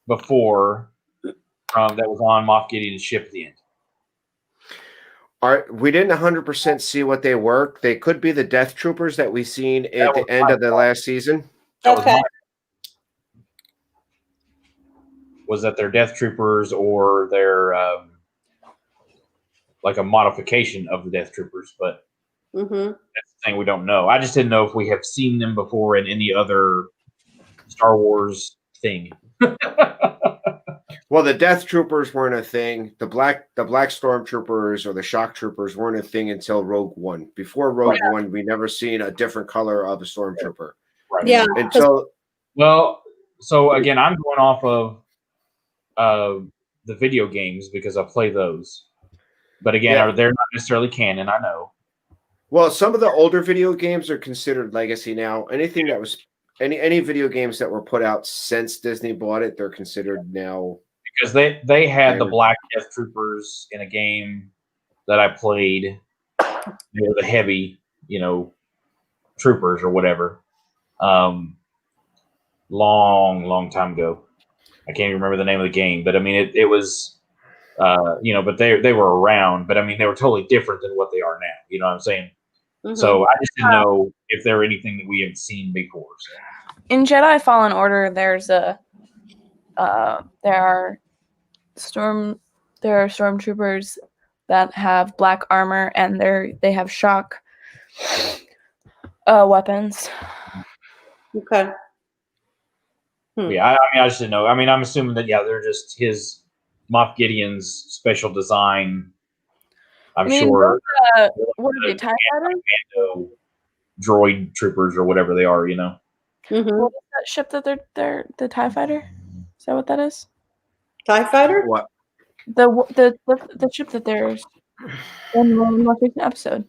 before that was on Moff Gideon's ship at the end? We didn't 100% see what they were. They could be the Death Troopers that we seen at the end of the last season. Okay. Was that their Death Troopers, or their like a modification of the Death Troopers? But that's the thing, we don't know. I just didn't know if we have seen them before in any other Star Wars thing. Well, the Death Troopers weren't a thing. The black Stormtroopers or the Shock Troopers weren't a thing until Rogue One. Before Rogue One, we never seen a different color of a Stormtrooper. Right. Yeah. Until so again, I'm going off of the video games because I play those. But again, they're not necessarily canon. I know. Well, some of the older video games are considered legacy now. Anything that was any video games that were put out since Disney bought it, they're considered now. Because they had the Black Death Troopers in a game that I played. They were the heavy, troopers or whatever. Long time ago. I can't even remember the name of the game, but I mean it was but they were around, but I mean they were totally different than what they are now. You know what I'm saying? Mm-hmm. So I just didn't know if there were anything that we had seen before. So. In Jedi Fallen Order, there are stormtroopers that have black armor and they have shock weapons. Okay. Yeah, I just didn't know. I mean, I'm assuming that they're just his Moff Gideon's special design. I'm sure. What are they, TIE fighters? Droid troopers or whatever they are, Mm-hmm. What is that ship that they're the TIE fighter? Is that what that is? TIE fighter? What? The ship that there's in the most recent episode.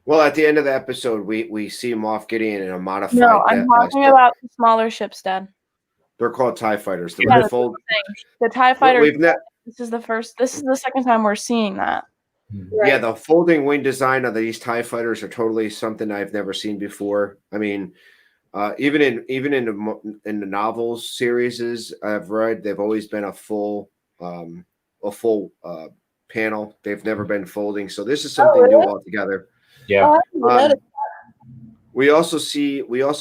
Well, at the end of the episode, we see Moff Gideon in a modified. No, I'm talking about the smaller ships, Dad. They're called TIE fighters. The TIE fighter. This is the second time we're seeing that. Right. Yeah, the folding wing design of these TIE fighters are totally something I've never seen before. I mean, even in the novels series I've read, they've always been a full panel. They've never been folding, so this is something new altogether. Yeah. We also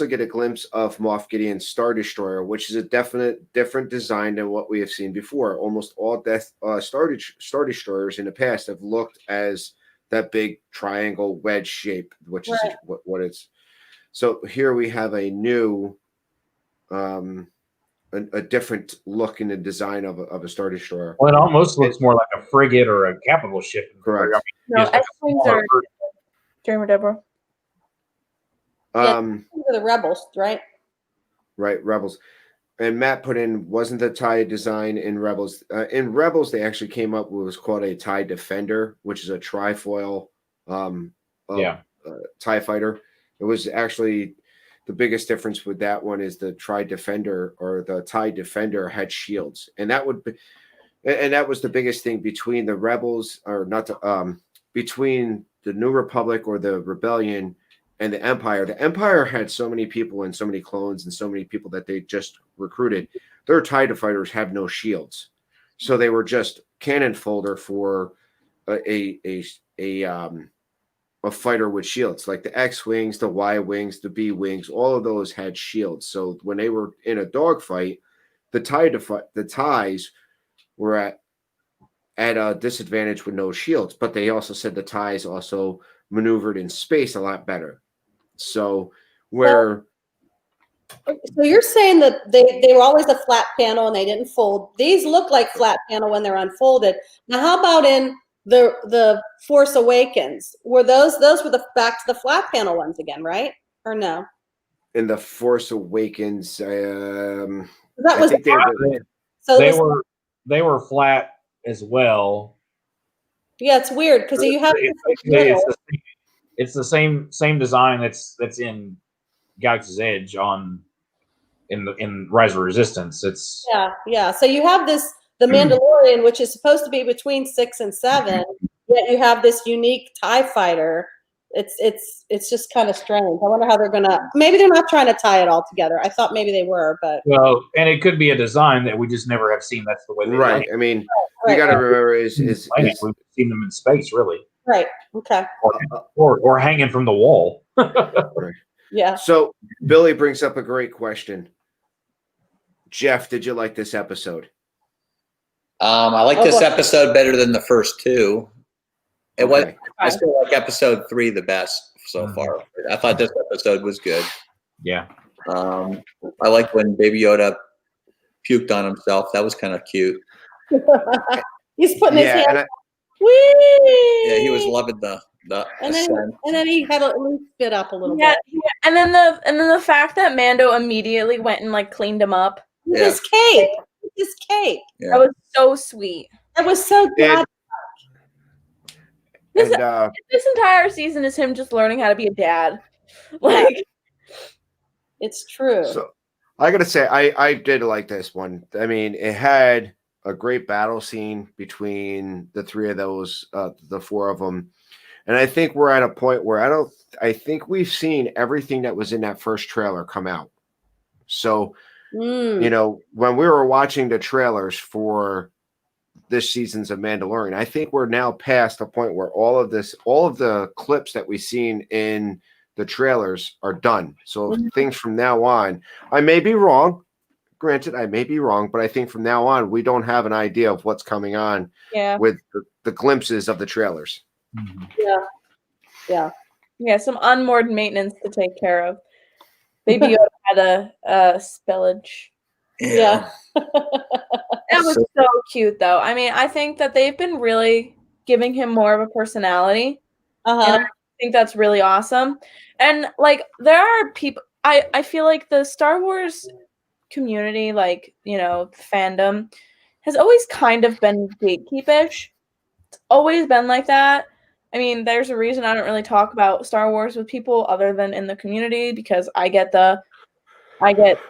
get a glimpse of Moff Gideon's Star Destroyer, which is a definite different design than what we have seen before. Almost all Star Destroyers in the past have looked as that big triangle wedge shape, which is what it's. So here we have a new, a different look in the design of a Star Destroyer. Well, it almost looks more like a frigate or a capital ship. Correct. No, X-Wings are Jeremy Deborah. The Rebels, right? Right, Rebels. And Matt put in, wasn't the TIE design in Rebels? In Rebels, they actually came up with what's called a TIE Defender, which is a trifoil TIE fighter. It was actually the biggest difference with that one is the TIE Defender had shields, and that was the biggest thing between the Rebels, or not between the New Republic or the Rebellion and the Empire. The Empire had so many people and so many clones and so many people that they just recruited. Their TIE fighters have no shields, so they were just cannon fodder for a fighter with shields. Like the X-wings, the Y-wings, the B-wings, all of those had shields. So when they were in a dogfight, the TIEs were at a disadvantage with no shields. But they also said the TIEs also maneuvered in space a lot better. So so you're saying that they were always a flat panel and they didn't fold. These look like flat panel when they're unfolded. Now, how about in the Force Awakens? Were those were the back to the flat panel ones again, right? Or no? In the Force Awakens, that was they were flat as well. Yeah, it's weird because you have it's the same design that's in Galaxy's Edge in Rise of Resistance. It's yeah. So you have the Mandalorian, which is supposed to be between 6 and 7, yet you have this unique TIE fighter. It's just kind of strange. I wonder how maybe they're not trying to tie it all together. I thought maybe they were, but and it could be a design that we just never have seen. That's the way they right. I mean, you got to remember is we've seen them in space, really. Right. Okay. Or hanging from the wall. Right. Yeah. So Billy brings up a great question. Jeff, did you like this episode? I like this episode better than the first two. I still like episode 3 the best so far. I thought this episode was good. Yeah. I like when Baby Yoda puked on himself. That was kind of cute. He's putting his hand. Yeah, he was loving the and then he had at least spit up a little bit. Yeah, and then the fact that Mando immediately went and like cleaned him up with his cape. Yeah. That was so sweet. That was so good. This entire season is him just learning how to be a dad. Like, it's true. So I gotta say, I did like this one. I mean, it had a great battle scene between the three of those, the four of them. And I think we're at a point where I think we've seen everything that was in that first trailer come out. So, you know, when we were watching the trailers for this season's of Mandalorian, I think we're now past the point where all of the clips that we've seen in the trailers are done. So things from now on, I may be wrong. Granted, I may be wrong, but I think from now on, we don't have an idea of what's coming on with the glimpses of the trailers. Yeah. Some unmoored maintenance to take care of. Baby Yoda had a spillage. Yeah. It was so cute, though. I mean, I think that they've been really giving him more of a personality. And I think that's really awesome. And like, there are people. I feel like the Star Wars community, like, you know, fandom, has always kind of been gatekeepish. It's always been like that. I mean, there's a reason I don't really talk about Star Wars with people other than in the community, because I get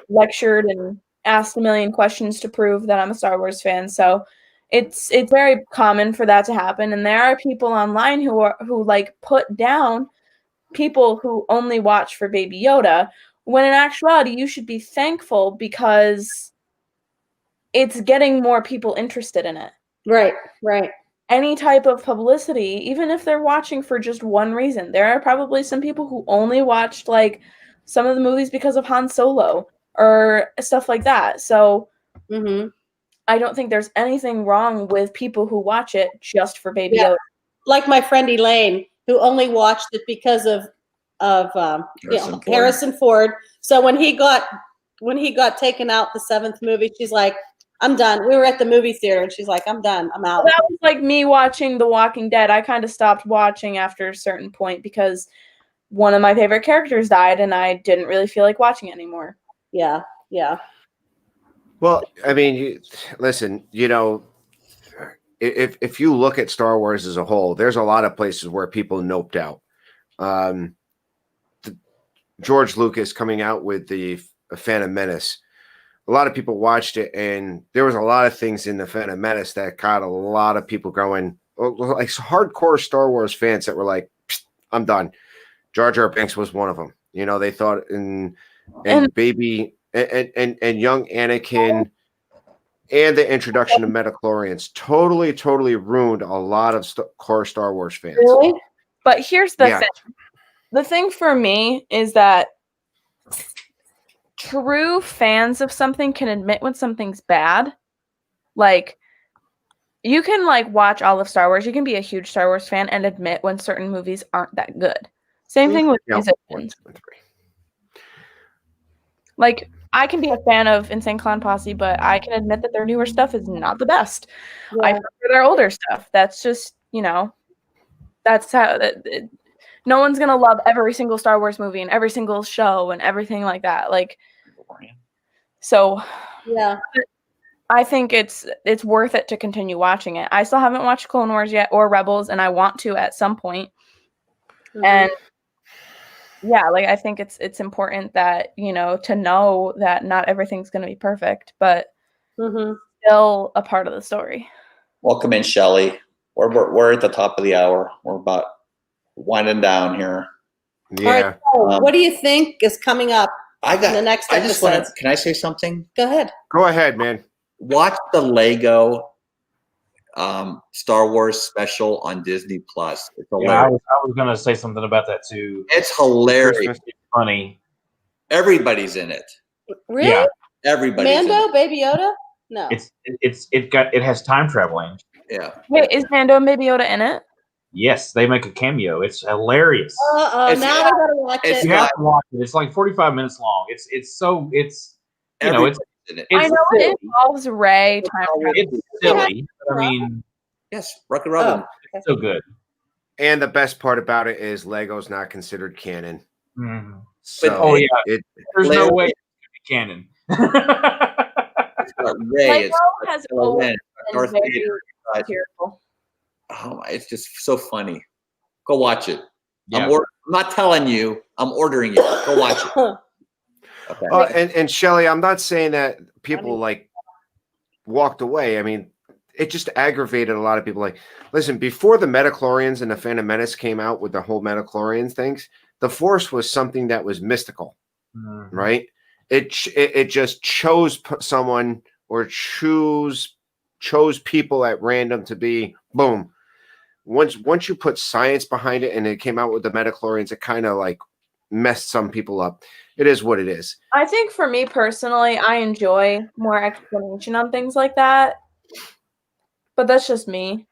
lectured and asked a million questions to prove that I'm a Star Wars fan. So it's very common for that to happen. And there are people online who like put down people who only watch for Baby Yoda, when in actuality you should be thankful because it's getting more people interested in it. Right. Any type of publicity, even if they're watching for just one reason. There are probably some people who only watched like some of the movies because of Han Solo or stuff like that. So I don't think there's anything wrong with people who watch it just for Baby Yoda. Like my friend Elaine, who only watched it because of Harrison Ford. So when he got taken out the 7th movie, she's like, I'm done. We were at the movie theater and she's like, I'm done. I'm out. That was like me watching The Walking Dead. I kind of stopped watching after a certain point because one of my favorite characters died and I didn't really feel like watching it anymore. Yeah. Well, I mean, listen, you know, if you look at Star Wars as a whole, there's a lot of places where people noped out. George Lucas coming out with the Phantom Menace. A lot of people watched it, and there was a lot of things in the Phantom Menace that got a lot of people going, like hardcore Star Wars fans that were like, I'm done. Jar Jar Binks was one of them. You know, they thought and baby and young Anakin and the introduction of midichlorians totally ruined a lot of core Star Wars fans. Really? But here's the thing. The thing for me is that true fans of something can admit when something's bad. Like, you can like watch all of Star Wars. You can be a huge Star Wars fan and admit when certain movies aren't that good. Same thing with musicians. Like, I can be a fan of Insane Clown Posse, but I can admit that their newer stuff is not the best. I prefer their older stuff. That's just, you know, that's how no one's gonna love every single Star Wars movie and every single show and everything like that. Like, so yeah, I think it's worth it to continue watching it. I still haven't watched Clone Wars yet or Rebels, and I want to at some point. And yeah, like, I think it's important that, you know, to know that not everything's going to be perfect, but still a part of the story. Welcome in, Shelley. We're at the top of the hour. We're about winding down here. Yeah. All right, so what do you think is coming up in the next episode? Can I say something? Go ahead. Go ahead, man. Watch the Lego Star Wars special on Disney Plus. It's hilarious. I was gonna say something about that too. It's hilarious. It's funny. Everybody's in it. Really? Yeah. Everybody's Mando, in it. Baby Yoda? No. It has time traveling. Yeah. Wait, is Mando and Baby Yoda in it? Yes, they make a cameo. It's hilarious. Now I gotta watch it. You have to watch it. It's like 45 minutes long. It's I know it involves Ray. It's silly. I mean, yes, Rocket Robin. It's so good. And the best part about it is Lego's not considered canon. Mm-hmm. So there's no way it could be canon. Ray Lego has always been very tearful. Oh, it's just so funny. Go watch it. Yeah. I'm not telling you. I'm ordering you. Go watch it. Okay. And Shelly, I'm not saying that people like walked away. I mean, it just aggravated a lot of people. Like, listen, before the Metachlorians and the Phantom Menace came out with the whole Metachlorians things, the Force was something that was mystical, right? It just chose someone or chose people at random to be boom. Once you put science behind it and it came out with the Metachlorians, it kind of like messed some people up. It is what it is. I think for me personally, I enjoy more explanation on things like that. But that's just me.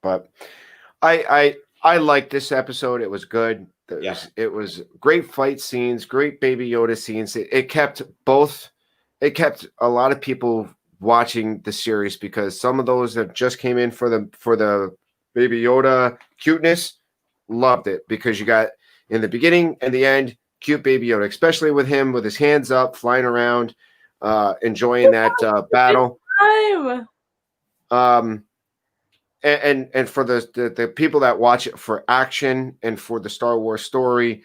But I liked this episode. It was good. It was great fight scenes, great Baby Yoda scenes. It kept a lot of people watching the series because some of those that just came in for the Baby Yoda cuteness loved it because you got in the beginning and the end cute Baby Yoda, especially with him with his hands up flying around, enjoying that battle. And for the people that watch it for action and for the Star Wars story,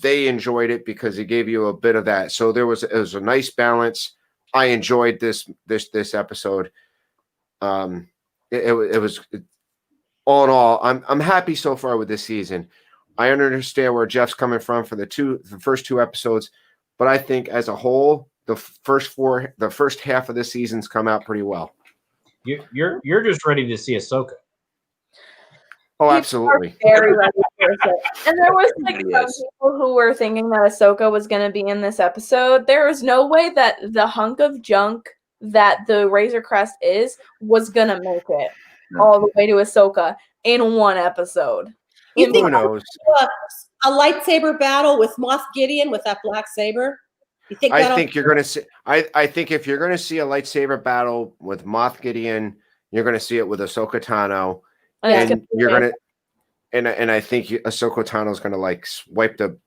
they enjoyed it because it gave you a bit of that. So it was a nice balance. I enjoyed this episode. It was all in all. I'm happy so far with this season. I understand where Jeff's coming from for the first two episodes, but I think as a whole, the first half of the season's come out pretty well. You're just ready to see Ahsoka. Oh, absolutely. Very ready for it. And there was like some people who were thinking that Ahsoka was going to be in this episode. There is no way that the hunk of junk that the Razor Crest was going to make it all the way to Ahsoka in one episode. You think who knows? A lightsaber battle with Moff Gideon with that black saber? I think you're going to see. I think if you're going to see a lightsaber battle with Moff Gideon, you're going to see it with Ahsoka Tano, and you're going to, and I think Ahsoka Tano is going to like swipe the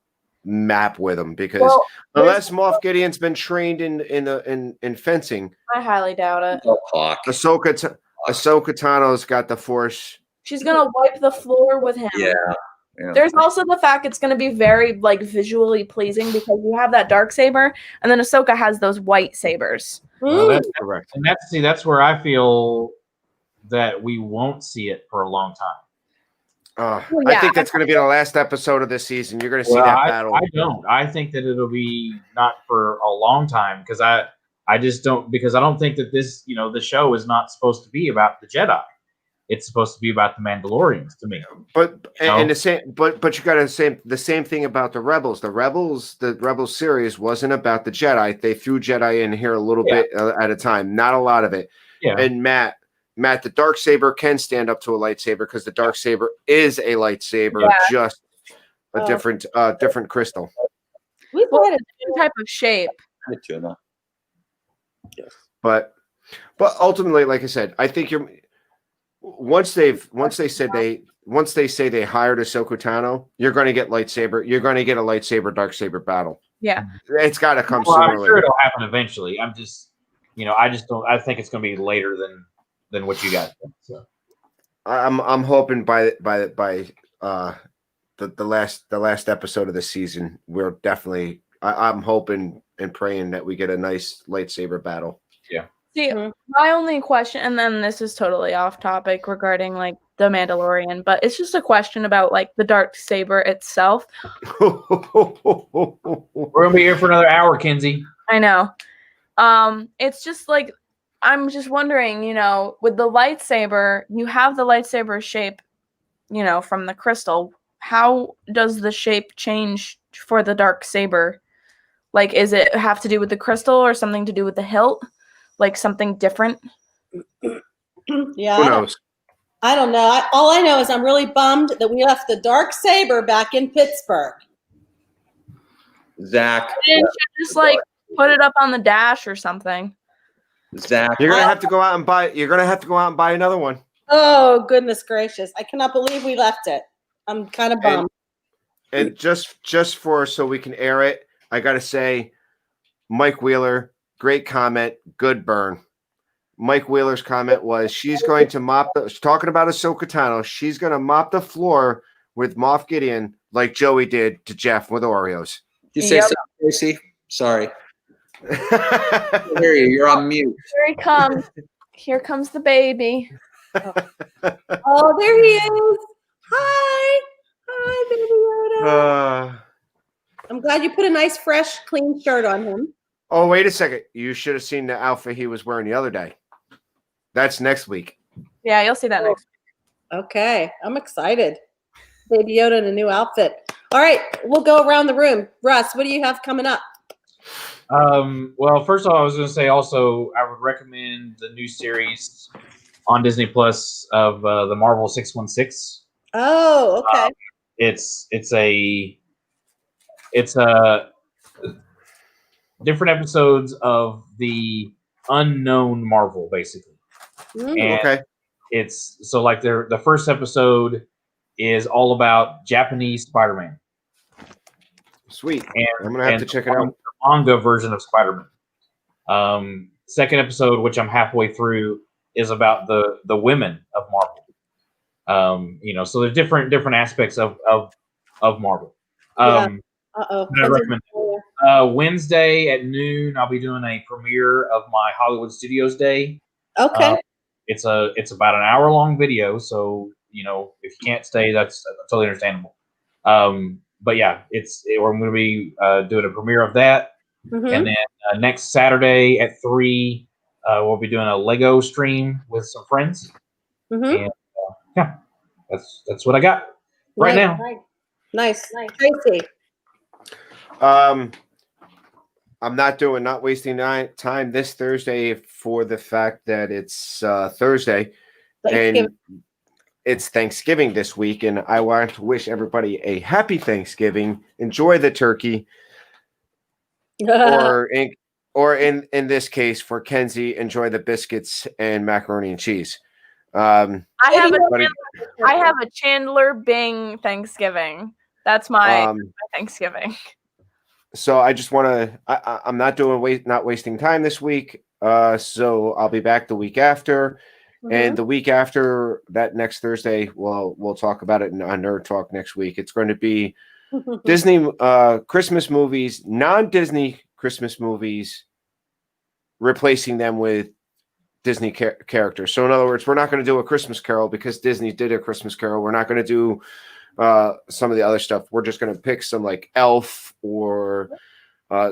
map with him because unless Moff Gideon's been trained in fencing, I highly doubt it. Ahsoka Tano's got the Force. She's going to wipe the floor with him. Yeah. There's also the fact it's going to be very like visually pleasing because you have that dark saber, and then Ahsoka has those white sabers. Well, that's correct, and that's where I feel that we won't see it for a long time. I think that's going to be the last episode of this season. You're going to see that battle. I don't. I think that it'll be not for a long time because I just don't because I don't think that this the show is not supposed to be about the Jedi. It's supposed to be about the Mandalorians to me. But you got to say the same thing about the Rebels. The Rebels series wasn't about the Jedi. They threw Jedi in here a little bit at a time, not a lot of it. Yeah. And Matt, the dark saber can stand up to a lightsaber because the dark saber is a lightsaber, just a different crystal. Well, a different type of shape. Yes. But ultimately, like I said, I think once they say they hired Ahsoka Tano, you're going to get lightsaber. You're going to get a lightsaber dark saber battle. Yeah, it's got to come sooner. I'm sure it'll happen eventually. I'm just, I just don't. I think it's going to be later than what you guys think. So I'm hoping by the last episode of the season, we're definitely. I'm hoping and praying that we get a nice lightsaber battle. Yeah. See, my only question, and then this is totally off topic regarding like the Mandalorian, but it's just a question about like the dark saber itself. We're gonna be here for another hour, Kinsey. I know. It's just like I'm just wondering, with the lightsaber, you have the lightsaber shape, from the crystal. How does the shape change for the dark saber? Like, is it have to do with the crystal or something to do with the hilt? Like something different? Yeah. Who knows? I don't know. All I know is I'm really bummed that we left the dark saber back in Pittsburgh. Zach. Just like put it up on the dash or something. Zach, you're gonna have to go out and buy. You're gonna have to go out and buy another one. Oh, goodness gracious. I cannot believe we left it. I'm kind of bummed. And just for so we can air it, I gotta say, Mike Wheeler, great comment, good burn. Mike Wheeler's comment was she's going to talking about Ahsoka Tano, she's gonna mop the floor with Moff Gideon like Joey did to Jeff with Oreos. Did you say something, Tracy? Sorry. I hear you. You're on mute. Here he comes. Here comes the baby. Oh, there he is. Hi. Hi, baby Yoda. I'm glad you put a nice, fresh, clean shirt on him. Oh, wait a second. You should have seen the outfit he was wearing the other day. That's next week. Yeah, you'll see that next week. Okay. I'm excited. Baby Yoda in a new outfit. All right. We'll go around the room. Russ, what do you have coming up? Well, first of all, I was going to say also I would recommend the new series on Disney Plus of the Marvel 616. Oh, okay. It's different episodes of the unknown Marvel, basically. And Okay. it's so like the first episode is all about Japanese Spider-Man. Sweet. And I'm gonna have to check it out. The manga version of Spider-Man. Second episode, which I'm halfway through, is about the women of Marvel. So there's different aspects of Marvel. I recommend Wednesday at noon. I'll be doing a premiere of my Hollywood Studios Day. Okay. It's about an hour long video, so if you can't stay, that's totally understandable. But yeah, we're going to be doing a premiere of that, and then next Saturday at 3, we'll be doing a Lego stream with some friends. And yeah, that's what I got right now. Nice. Tracy. I'm not wasting time this Thursday for the fact that it's Thursday and it's Thanksgiving this week, and I want to wish everybody a happy Thanksgiving. Enjoy the turkey, or in this case for Kenzie, enjoy the biscuits and macaroni and cheese. I have a Chandler Bing Thanksgiving. That's my Thanksgiving. So I just want to. I'm not wasting time this week. So I'll be back the week after, and the week after that, next Thursday, we'll talk about it on Nerd Talk next week. It's going to be Disney Christmas movies, non-Disney Christmas movies, replacing them with Disney characters. So in other words, we're not going to do a Christmas Carol because Disney did a Christmas Carol. We're not going to do some of the other stuff. We're just going to pick some like Elf or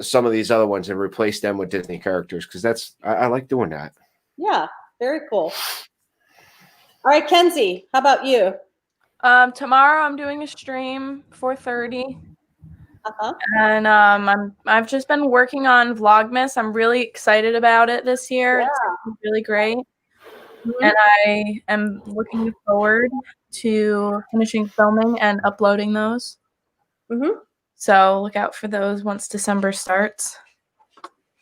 some of these other ones and replace them with Disney characters because I like doing that. Yeah, very cool. All right, Kenzie, how about you? Tomorrow I'm doing a stream 4:30. And I've just been working on Vlogmas. I'm really excited about it this year. Yeah. It's really great. And I am looking forward to finishing filming and uploading those. So look out for those once December starts.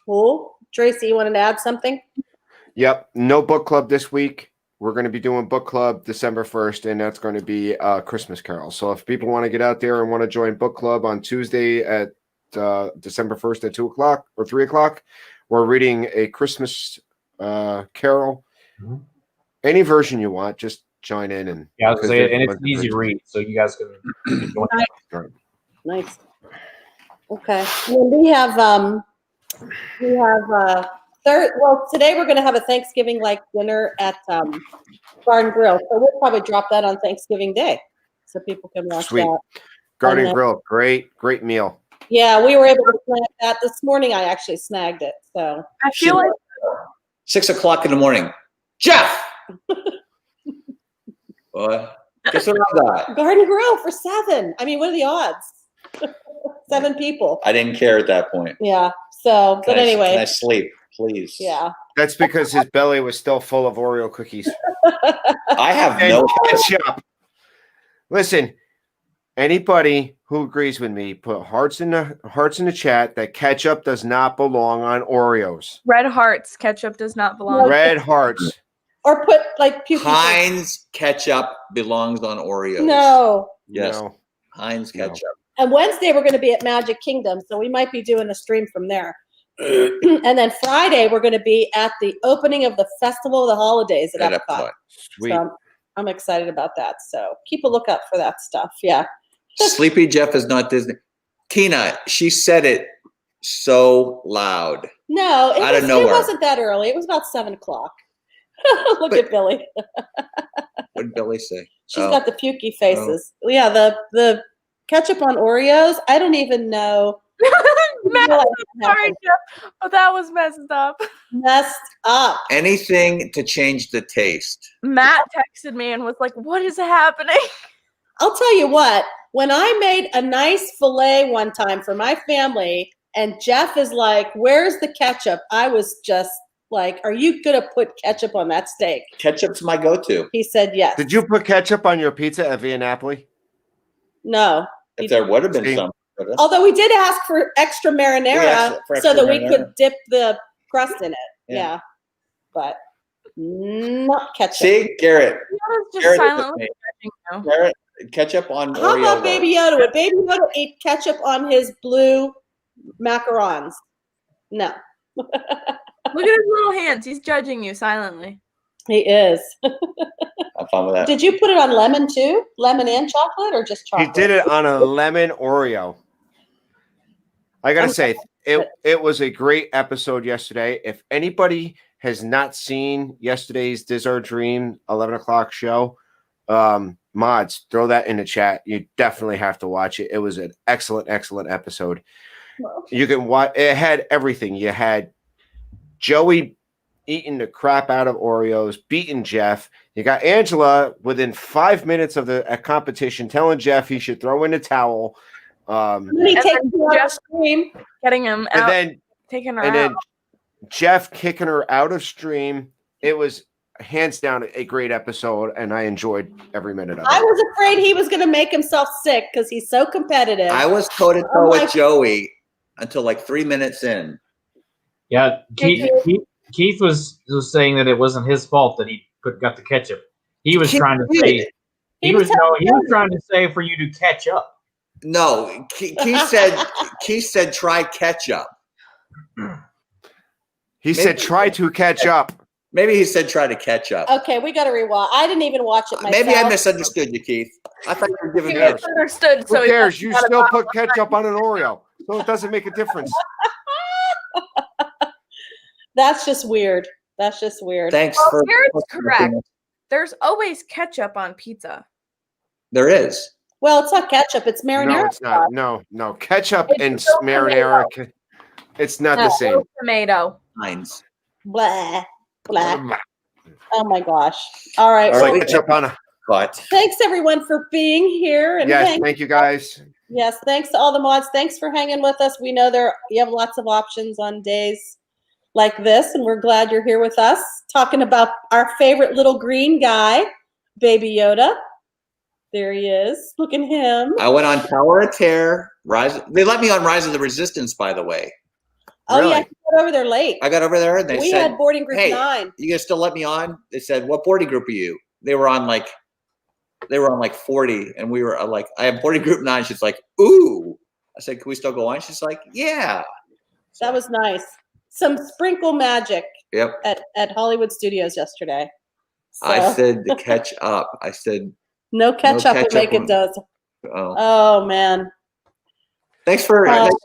Cool. Tracy, you wanted to add something? Yep. No book club this week. We're going to be doing book club December 1st, and that's going to be Christmas Carol. So if people want to get out there and want to join book club on Tuesday at December 1st at 2 o'clock or 3 o'clock, we're reading a Christmas Carol. Any version you want, just join in. And I was say, and it's easy to read, so you guys can join. Nice. Okay. And we have today we're going to have a Thanksgiving-like dinner at Garden Grill. So we'll probably drop that on Thanksgiving Day so people can watch that. Garden Grill, great meal. Yeah, we were able to snag that. This morning I actually snagged it. So I feel like 6 o'clock in the morning. Jeff! What? Guess what I got? Garden Grill for 7. I mean, what are the odds? 7 people. I didn't care at that point. Yeah. So, but anyway. Can I sleep, please? Yeah. That's because his belly was still full of Oreo cookies. I have no ketchup. Listen, Anybody who agrees with me, put hearts in the chat that ketchup does not belong on Oreos. Red hearts. Ketchup does not belong. Red hearts. Or put like puke. Heinz ketchup belongs on Oreos. No. Yes. No. Heinz ketchup. And Wednesday we're going to be at Magic Kingdom, so we might be doing a stream from there. And then Friday we're going to be at the opening of the Festival of the Holidays at Epcot. Sweet. So I'm excited about that. So keep a lookout for that stuff. Yeah. Sleepy Jeff is not Disney. Tina, she said it so loud. No, Out of it nowhere. wasn't that early. It was about 7 o'clock. Look at Billy. What did Billy say? She's got the pukey faces. Yeah, the ketchup on Oreos. I don't even know. Sorry, Jeff, but that was messed up. Messed up. Anything to change the taste. Matt texted me and was like, "What is happening?" I'll tell you what. When I made a nice filet one time for my family, and Jeff is like, "Where's the ketchup?" I was just like, "Are you gonna put ketchup on that steak?" Ketchup's my go-to. He said yes. Did you put ketchup on your pizza at Via Napoli? No. If there would have been some. Although we did ask for extra marinara asked for so extra that we marinara. could dip the crust in it. Yeah. Yeah. But not ketchup. See, Garrett. I was just Garrett is silently with judging you. Garrett, ketchup on How Oreo. about Baby Yoda? Would Baby Yoda eat ketchup on his blue macarons? No. Look at his little hands. He's judging you silently. He is. Have fun with that. Did you put it on lemon too? Lemon and chocolate or just chocolate? He did it on a lemon Oreo. I gotta say, it was a great episode yesterday. If anybody has not seen yesterday's Diz Our Dream 11 o'clock show, mods, throw that in the chat. You definitely have to watch it. It was an excellent episode. You can watch. It had everything. You had Joey eating the crap out of Oreos, beating Jeff. You got Angela within 5 minutes of the competition telling Jeff he should throw in a towel. He takes Jeff stream. getting him And out, then taking her and out. then Jeff kicking her out of stream. It was hands down a great episode, and I enjoyed every minute of it. I was afraid he was going to make himself sick because he's so competitive. I was toe-to-toe with Joey until like 3 minutes in. Yeah, Keith was saying that it wasn't his fault that he got the ketchup. He was trying to say he was trying to say for you to catch up. No, Keith said try ketchup. He said try to catch up. Maybe he said try to catch up. Okay, we got to rewatch. I didn't even watch it myself. Maybe I misunderstood you, Keith. I thought you were giving me a Misunderstood. Who cares? You still put ketchup on an Oreo, so it doesn't make a difference. That's just weird. That's just weird. Thanks Well, for Garrett's correct. There's always ketchup on pizza. There is. Well, it's not ketchup. It's marinara. No, it's not. No. Ketchup It's and still marinara, it's not the same. Tomato. Heinz. Blah, blah. Oh my gosh. All right. It's Well, like ketchup on a. But thanks everyone for being here. And Yes, thank you guys. Yes, thanks to all the mods. Thanks for hanging with us. We know you have lots of options on days like this, and we're glad you're here with us talking about our favorite little green guy, Baby Yoda. There he is. Look at him. I went on Tower of Terror. They let me on Rise of the Resistance, by the way. Oh Really? yeah, you got over there late. I got over there and they We said, had boarding group "Hey, 9. you guys still let me on?" They said, "What boarding group are you?" They were on like 40, and we were like, "I have boarding group 9." She's like, "Ooh." I said, "Can we still go on?" She's like, "Yeah." That was nice. Some sprinkle magic Yep. at Hollywood Studios yesterday. So, I said to catch up. I said, no ketchup will ketchup make it on- does. "Oh, Oh man. thanks for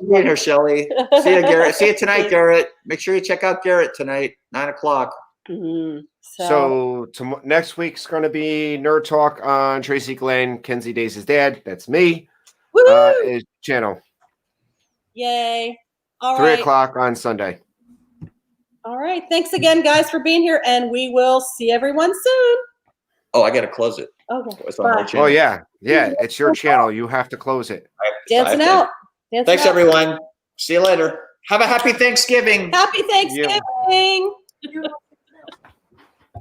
being here, Shelly. See you, Garrett. See you tonight, Garrett. Make sure you check out Garrett tonight, 9:00. Mhm. So next week's going to be Nerd Talk on Tracy Glenn, Kenzie Days' dad. That's me. Woo! His channel. Yay. All 3 right. o'clock on Sunday. All right. Thanks again, guys, for being here, and we will see everyone soon. Oh, I got to close it. Okay. It's on my Bye. channel. Oh yeah, it's your channel. You have to close it. Dancing out. Dancing Thanks, out. everyone. See you later. Have a happy Thanksgiving. Happy Thanksgiving.